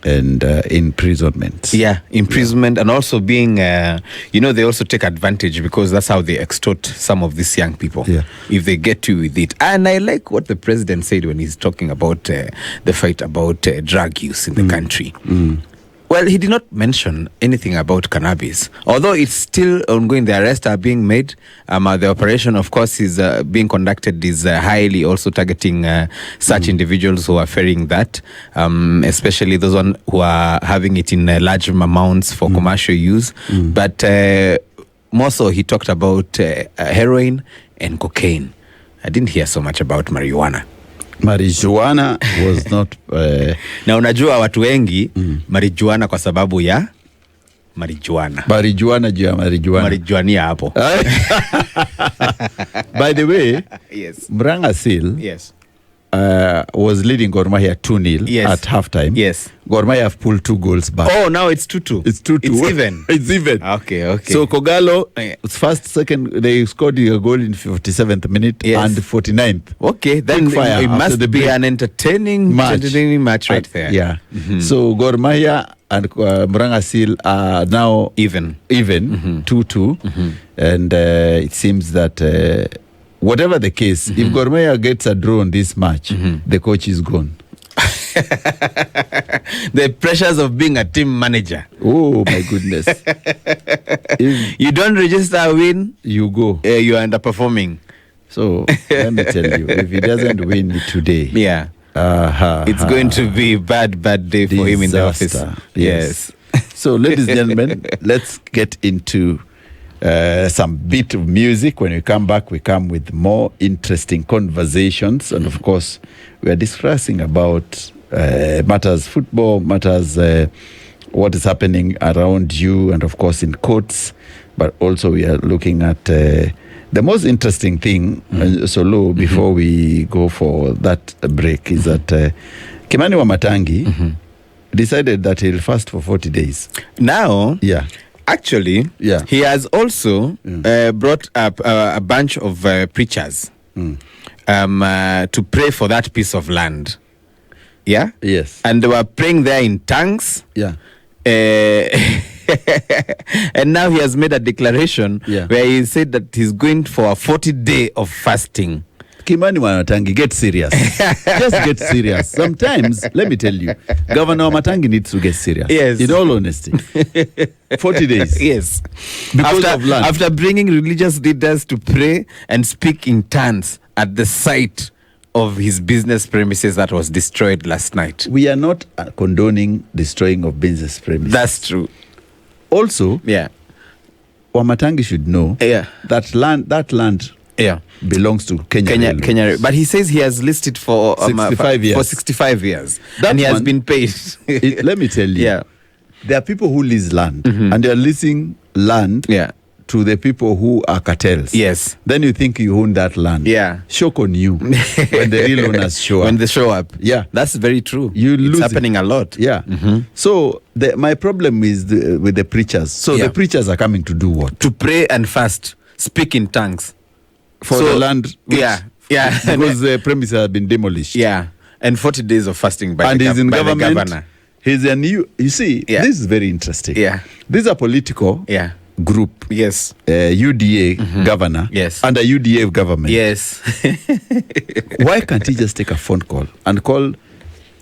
And imprisonment. Yeah, imprisonment, and also being, they also take advantage, because that's how they extort some of these young people. Yeah. If they get you with it. And I like what the president said when he's talking about the fight about drug use in the country. Well, he did not mention anything about cannabis, although it's still ongoing. The arrests are being made. The operation, of course, is being conducted, is highly also targeting such individuals who are ferrying that, especially those who are having it in large amounts for commercial use. But more so, he talked about heroin and cocaine. I didn't hear so much about marijuana. Marijuana was not na unajua watu wengi marijuana kwa sababu ya marijuana juu ya marijuania hapo. By the way, yes, Murang'a Seal was leading Gor Mahia 2-0 at halftime. Yes. Gor Mahia have pulled 2 goals back. Oh, now it's 2-2. It's 2-2. It's even. It's even. Okay. So Kogalo, second, they scored a goal in 57th minute and 49th. Okay, then it must be an entertaining match right there. Yeah. So Gor Mahia and Murang'a Seal are now even 2-2. And it seems that whatever the case, if Gor Mahia gets a draw on this match, the coach is gone. The pressures of being a team manager. Oh my goodness. If you don't register a win, you go. You are underperforming. So let me tell you, if he doesn't win today, it's going to be a bad day for him in the office. Yes. So ladies and gentlemen, let's get into some bit of music. When we come back, we come with more interesting conversations, and of course we are discussing about matters football, matters what is happening around you, and of course in courts, but also we are looking at The most interesting thing, Solo, before we go for that break, is that Kimani Wamatangi decided that he'll fast for 40 days. Now, actually, he has also brought up a bunch of preachers to pray for that piece of land. Yeah? Yes. And they were praying there in tongues. Yeah. And now he has made a declaration where he said that he's going for a 40-day of fasting. Kimani Wamatangi, get serious. Just get serious. Sometimes, let me tell you, Governor Wamatangi needs to get serious. Yes. In all honesty. 40 days. Yes. Because of land. After bringing religious leaders to pray and speak in tongues at the site of his business premises that was destroyed last night. We are not condoning destroying of business premises. That's true. Also, Wamatangi should know that land belongs to Kenya. But he says he has listed for 65 years. For 65 years. And he has been paid. Let me tell you. There are people who lease land and they are leasing land to the people who are cartels. Yes. Then you think you own that land. Shock on you when the real owners show up. When they show up. Yeah. That's very true. It's happening a lot. Yeah. So my problem is with the preachers. So the preachers are coming to do what? To pray and fast. Speak in tongues. For the land. Because the premises have been demolished. Yeah. And 40 days of fasting by he's in government. The governor. He's a new, you see, this is very interesting. This is a political group. Yes. UDA governor. Yes. And a UDA government. Yes. Why can't he just take a phone call and call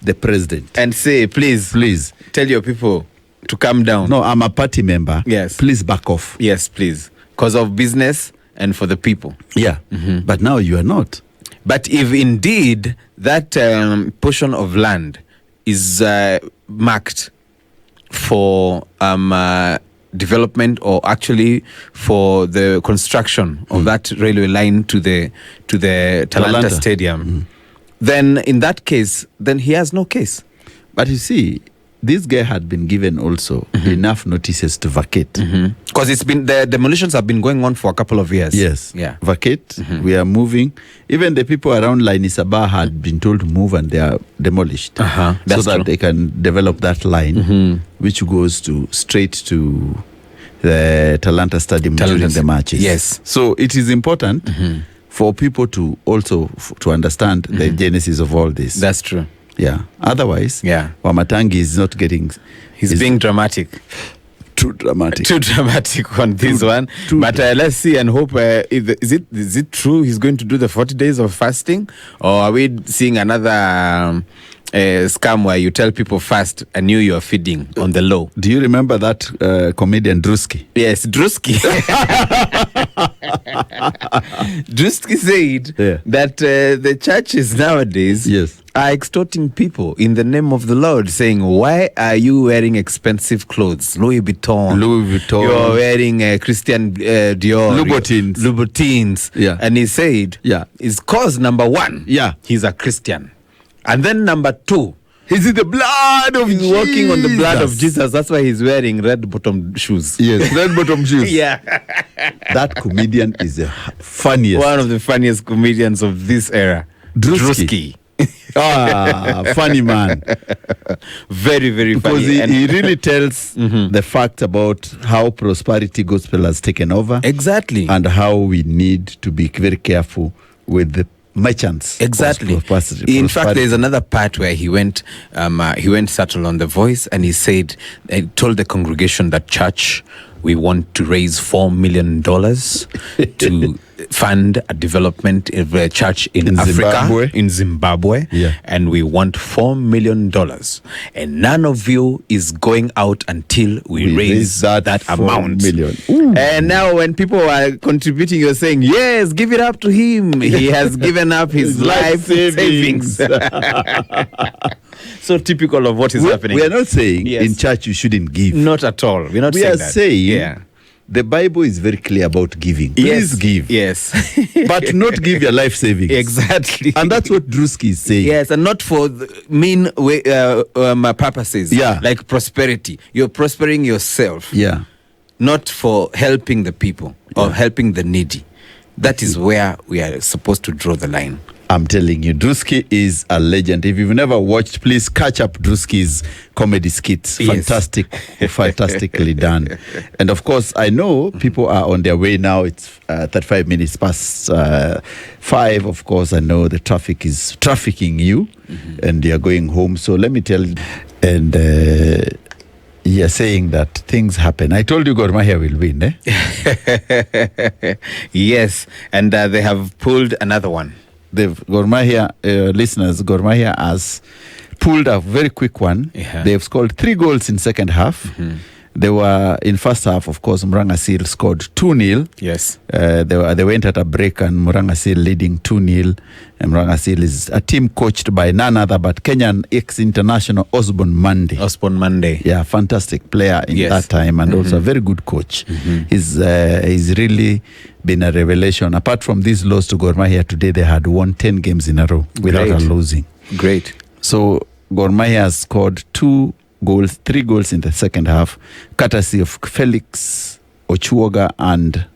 the president? And say, please, tell your people to calm down. No, I'm a party member. Yes. Please back off. Yes, please. Because of business and for the people. Yeah. But now you are not. But if indeed that portion of land is marked for development, or actually for the construction of that railway line to the Talanta Stadium, then in that case, then he has no case. But you see, this guy had been given also enough notices to vacate. Because it's been, the demolitions have been going on for a couple of years. Yes. Yeah. Vacate. We are moving. Even the people around Lainisaba had been told to move, and they are demolished. So that they can develop that line, which goes straight to the Talanta Stadium during the matches. Yes. So it is important for people to also to understand the genesis of all this. That's true. Yeah. Otherwise, Wamatangi is not getting... He's being dramatic. Too dramatic. Too dramatic on this one. But let's see and hope. Is it true he's going to do the 40 days of fasting? Or are we seeing another scam where you tell people fast and you're feeding on the low? Do you remember that comedian Drusky? Yes, Drusky. Drusky said that the churches nowadays are extorting people in the name of the Lord, saying, why are you wearing expensive clothes? Louis Vuitton. You're wearing Christian Dior. Louboutins. Yeah. And he said, it's cause number one, he's a Christian. And then number two, he's in the blood of Jesus. He's walking on the blood of Jesus. That's why he's wearing red bottom shoes. Yes, red bottom shoes. That comedian is the funniest. One of the funniest comedians of this era. Drusky. Funny man. Very, very because funny. Because he really tells the fact about how prosperity gospel has taken over. Exactly. And how we need to be very careful with the merchants. Exactly. In fact, there's another part where he went subtle on The Voice, and he said, he told the congregation that church, we want to raise $4 million to fund a development of a church in Africa, in Zimbabwe, and we want $4 million. And none of you is going out until we raise that amount. And now when people are contributing, you're saying, yes, give it up to him. He has given up his life savings. So typical of what is happening. We are not saying in church you shouldn't give. Not at all. We're not saying that. We are saying the Bible is very clear about giving. Please give. Yes. But not give your life savings. Exactly. And that's what Drusky is saying. Yes, and not for mean purposes. Like prosperity. You're prospering yourself. Yeah. Not for helping the people or helping the needy. That is where we are supposed to draw the line. I'm telling you, Drewski is a legend. If you've never watched, please catch up Drewski's comedy skits. Fantastic, fantastically done. And of course, I know people are on their way now. It's 35 minutes past 5. Of course, I know the traffic is trafficking you, and you're going home. So let me tell you, and you're saying that things happen. I told you Gor Mahia will win, eh? Yes, and they have pulled another one. Gor Mahia, listeners, Gor Mahia has pulled a very quick one. Yeah. They've scored 3 goals in second half. They were in first half, of course, Murang'a Seal scored 2-0. Yes. They went at a break and Murang'a Seal leading 2-0. And Murang'a Seal is a team coached by none other but Kenyan ex-international Osborne Monday. Yeah, fantastic player in that time and also a very good coach. He's really been a revelation. Apart from this loss to Gor Mahia today, they had won 10 games in a row without a losing. Great. So Gor Mahia has scored 3 goals in the second half, courtesy of Felix Ochuoga and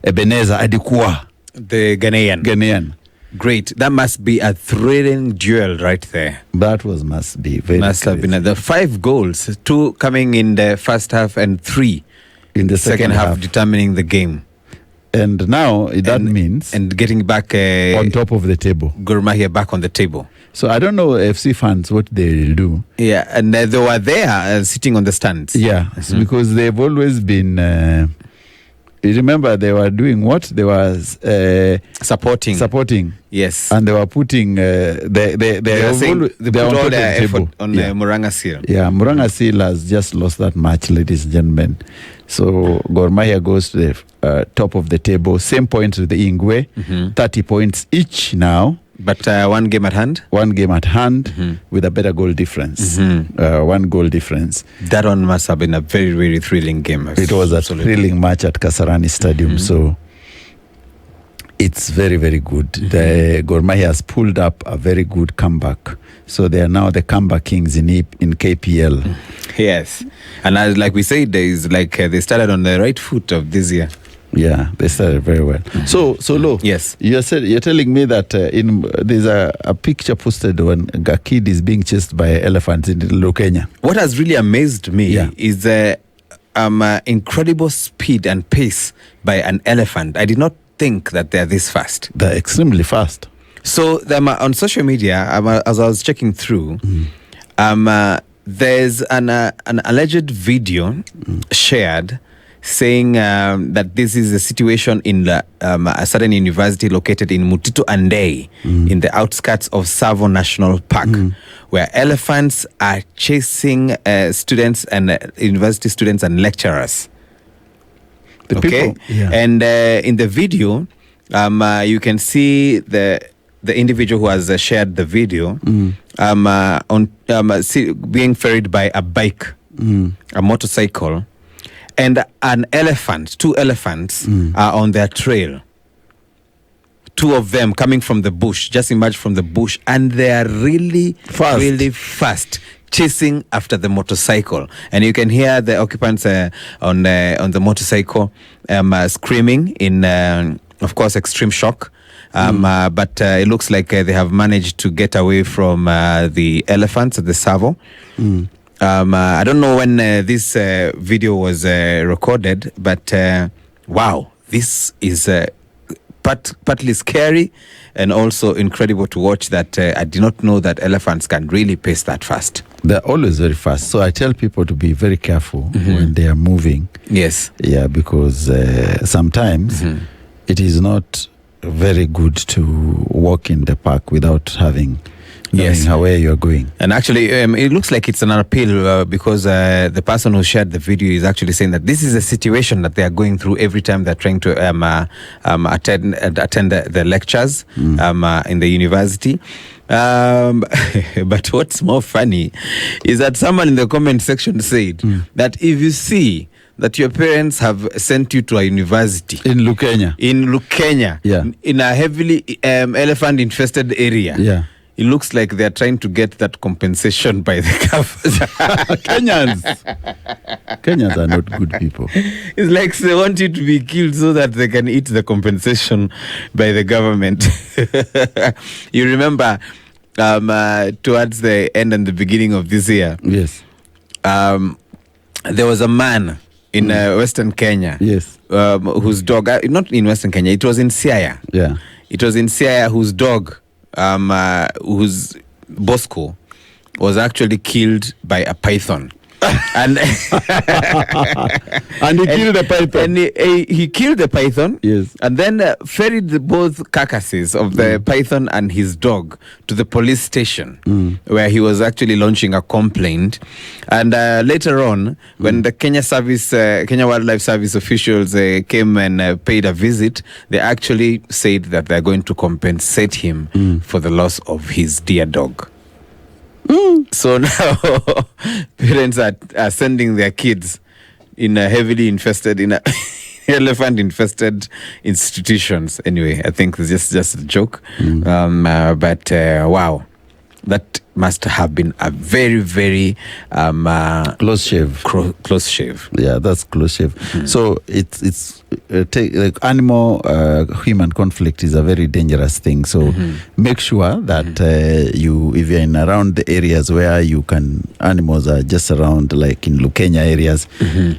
Ebenezer Adikwa, the Ghanaian. Great. That must be a thrilling duel right there. That must be very must crazy. Have been the 5 goals, 2 coming in the first half and 3 in the second half, determining the game. And now that means getting back on top of the table. Gor Mahia back on the table. So I don't know FC fans what they will do. Yeah, and they were there sitting on the stands. Yeah, because they've always been. You remember they were doing what? They were supporting. Yes, and they were putting. They put all their effort on Murang'a Seal. Yeah, Murang'a Seal has just lost that match, ladies and gentlemen. So Gor Mahia goes to the top of the table, same points with the Ingwe, 30 points each now. But 1 game at hand? 1 game at hand with a better goal difference. 1 goal difference. That one must have been a very, very thrilling game. It was a thrilling match at Kasarani Stadium. So it's very, very good. The Gor Mahia has pulled up a very good comeback. So they are now the comeback kings in KPL. Yes. And like we said, they started on the right foot of this year. Yeah, they started very well. So Lo, yes, you're telling me that there's a picture posted when a kid is being chased by elephants in Little Kenya. What has really amazed me is the incredible speed and pace by an elephant. I did not think that they're this fast. They're extremely fast. So on social media, as I was checking through, there's an alleged video shared saying that this is a situation in a certain university located in Mutito Andei, in the outskirts of Tsavo National Park, where elephants are chasing students and university students and lecturers. And in the video, you can see the individual who has shared the video being ferried by a bike, a motorcycle, and an elephant. 2 elephants are on their trail. 2 of them coming from the bush, just emerged from the bush, and they are really fast, chasing after the motorcycle. And you can hear the occupants on the motorcycle screaming in, of course, extreme shock. But it looks like they have managed to get away from the elephants at the Tsavo. I don't know when this video was recorded, but wow, this is partly scary and also incredible to watch. That I did not know that elephants can really pace that fast. They're always very fast. So I tell people to be very careful when they are moving. Yes. Yeah, because sometimes it is not very good to walk in the park without knowing where you're going. And actually, it looks like it's an appeal because the person who shared the video is actually saying that this is a situation that they are going through every time they're trying to attend the lectures in the university. But what's more funny is that someone in the comment section said that if you see that your parents have sent you to a university in Lukenya, in a heavily elephant-infested area, it looks like they're trying to get that compensation by the government. Kenyans are not good people. It's like they want you to be killed so that they can eat the compensation by the government. You remember towards the end and the beginning of this year, yes, there was a man in Western Kenya, yes, whose dog, not in Western Kenya, it was in Siaya. Yeah, it was in Siaya, whose dog, whose Bosco, was actually killed by a python. and he killed the python. And he killed the python. Yes. And then ferried both carcasses of the python and his dog to the police station, where he was actually launching a complaint. And later on, when the Kenya Wildlife Service officials came and paid a visit, they actually said that they're going to compensate him for the loss of his dear dog. So now parents are sending their kids in a heavily infested, elephant-infested institutions. Anyway, I think it's just a joke. But wow, that must have been a very, very close shave. Close shave. Yeah, that's close shave. So it's like animal-human conflict is a very dangerous thing. So make sure that if you're in around the areas where animals are just around, like in Lukenya areas,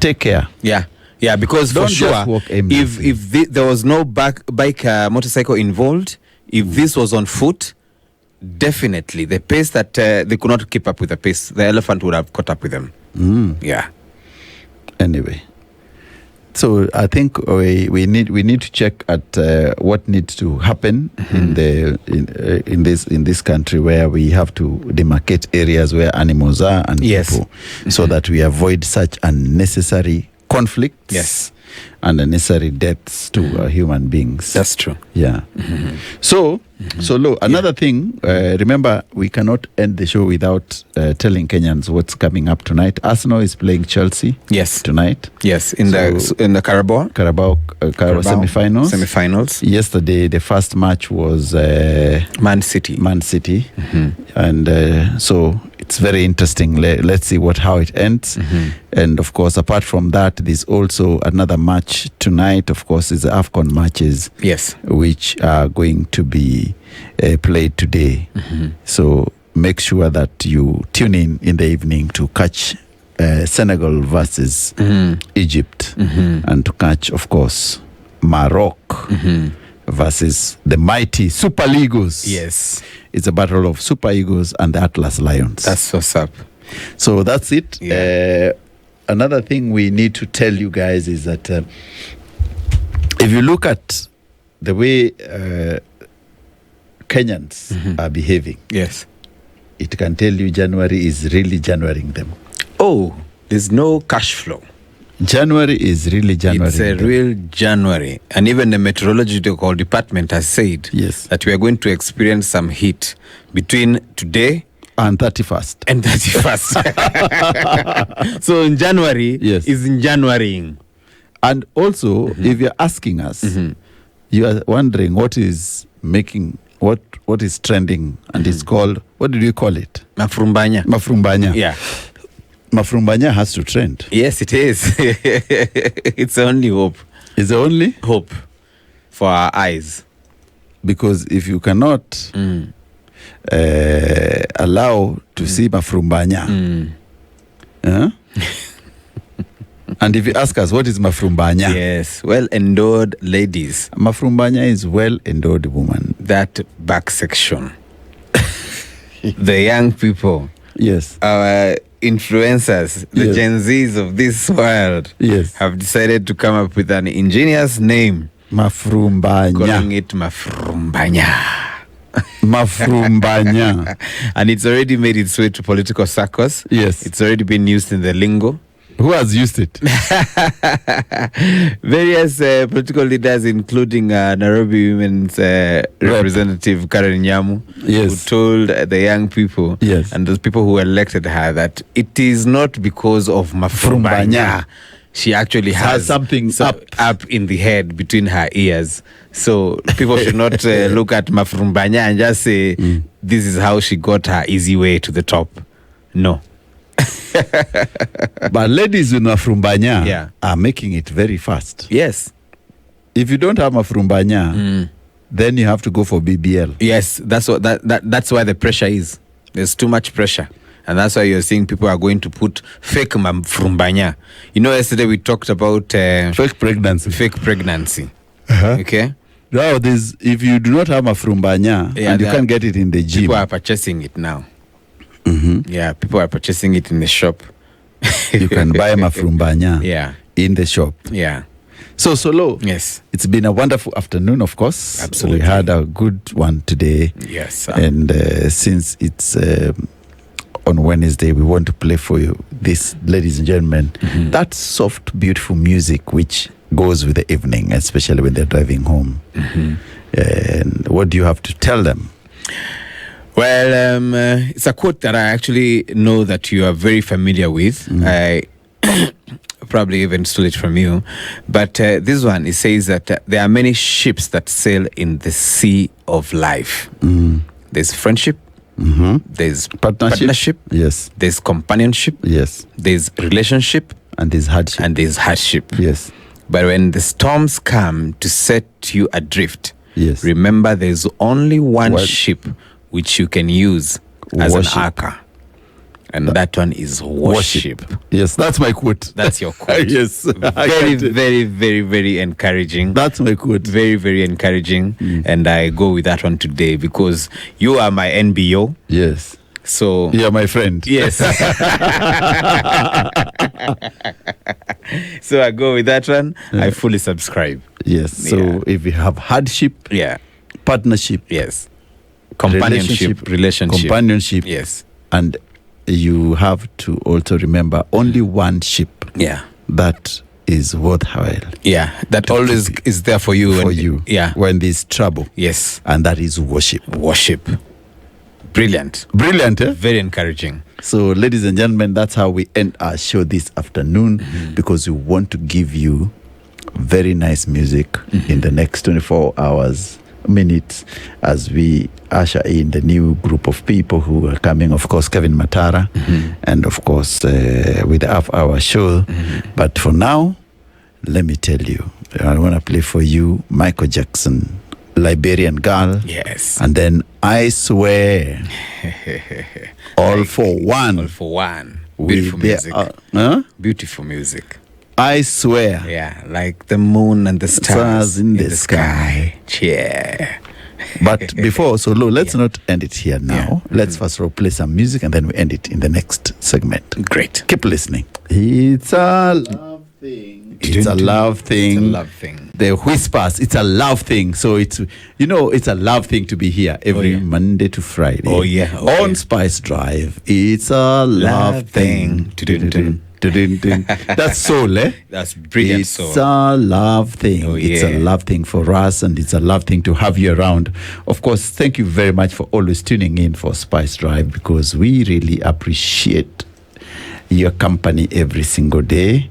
take care. Yeah. Yeah, because don't for sure, just walk if there was no bike motorcycle involved, if this was on foot, definitely the pace that they could not keep up with the pace, the elephant would have caught up with them. Yeah. Anyway, so I think we need to check at what needs to happen in this country, where we have to demarcate areas where animals are and people, so that we avoid such unnecessary conflicts. Yes. And unnecessary deaths to human beings. That's true. Yeah. So, Lo, another thing, remember, we cannot end the show without telling Kenyans what's coming up tonight. Arsenal is playing Chelsea. Yes. Tonight. Yes, in the Carabao semi-finals. Semi-finals. Yesterday, the first match was Man City. And so it's very interesting. Let's see how it ends. And of course, apart from that, there's also another match tonight. Of course, is the AFCON matches. Yes. Which are going to be played today. So make sure that you tune in the evening to catch Senegal versus Egypt, and to catch, of course, Morocco versus the mighty Super Eagles. Yes. It's a battle of Super Eagles and the Atlas Lions. That's what's up. So that's it. Yeah. Another thing we need to tell you guys is that if you look at the way Kenyans are behaving, yes, it can tell you January is really Januarying them. Oh, there's no cash flow. January is really January. It's a real January. And even the meteorological department has said that we are going to experience some heat between today and 31st. So in January is in Januarying. And also, if you're asking us, you are wondering what is making, what is trending, and it's called, what did you call it? Mafrumbanya. Yeah. Mafrumbanya has to trend. Yes, it is. It's the only hope. It's the only hope for our eyes. Because if you cannot allow to see Mafrumbanya, and if you ask us, what is Mafrumbanya? Yes, well-endowed ladies. Mafrumbanya is well-endowed woman. That back section. The young people. Yes. Our influencers, the Gen Zs of this world, have decided to come up with an ingenious name. Mafrumbanya. Calling it Mafrumbanya. Mafrumbanya. And it's already made its way to political circles. Yes. It's already been used in the lingo. Who has used it? Various political leaders, including Nairobi Women's representative Karen Nyamu, who told the young people and those people who elected her that it is not because of Mafrumbanya she actually has something up in the head between her ears. So people should not look at Mafrumbanya and just say, this is how she got her easy way to the top. No. But ladies with Mafrumbanya are making it very fast. Yes. If you don't have Mafrumbanya, then you have to go for BBL. Yes, that's why the pressure is. There's too much pressure. And that's why you're seeing people are going to put fake Mafrumbanya. You know, yesterday we talked about fake pregnancy. Fake pregnancy. Okay? Now, if you do not have Mafrumbanya and you can't get it in the gym. People are purchasing it now. Yeah, people are purchasing it in the shop. You can buy Mafrumbanya in the shop. Yeah. So, Solo, yes, it's been a wonderful afternoon, of course. Absolutely. We had a good one today. Yes, sir. And since it's on Wednesday, we want to play for you this, ladies and gentlemen, that soft, beautiful music which goes with the evening, especially when they're driving home. And what do you have to tell them? Well, it's a quote that I actually know that you are very familiar with. I probably even stole it from you. But this one, it says that there are many ships that sail in the sea of life. There's friendship. There's partnership. Yes. There's companionship. Yes. There's relationship. And there's hardship. Yes. But when the storms come to set you adrift, remember there's only one ship which you can use as an anchor. And that one is worship. Yes, that's my quote. That's your quote. Yes. Very, very, very, very encouraging. That's my quote. Very, very encouraging. And I go with that one today because you are my NBO. Yes. So you're my friend. Yes. So I go with that one. I fully subscribe. Yes. So if you have hardship, partnership, companionship, relationship, companionship, yes, and you have to also remember only one ship. That is worthwhile. That always is there for you. When there's trouble. Yes. And that is worship. Worship. Brilliant. Brilliant, eh? Very encouraging. So, ladies and gentlemen, that's how we end our show this afternoon because we want to give you very nice music in the next 24 minutes as we usher in the new group of people who are coming. Of course, Kevin Matara and, of course, with the half-hour show. But for now, let me tell you, I want to play for you Michael Jackson, Liberian Girl. Yes. And then I Swear. All for one. All for one. Beautiful music. Beautiful music. I Swear. Yeah, like the moon and the stars in the sky. Yeah. But before, so let's not end it here now. Let's first of all play some music and then we end it in the next segment. Great. Keep listening. It's a love thing. It's a love thing. It's a love thing. The Whispers, it's a love thing. So it's a love thing to be here every Monday to Friday. On Spice Drive. It's a love thing. That's soul, eh? That's brilliant soul. It's a love thing. It's a love thing for us and it's a love thing to have you around. Of course, thank you very much for always tuning in for Spice Drive because we really appreciate your company every single day.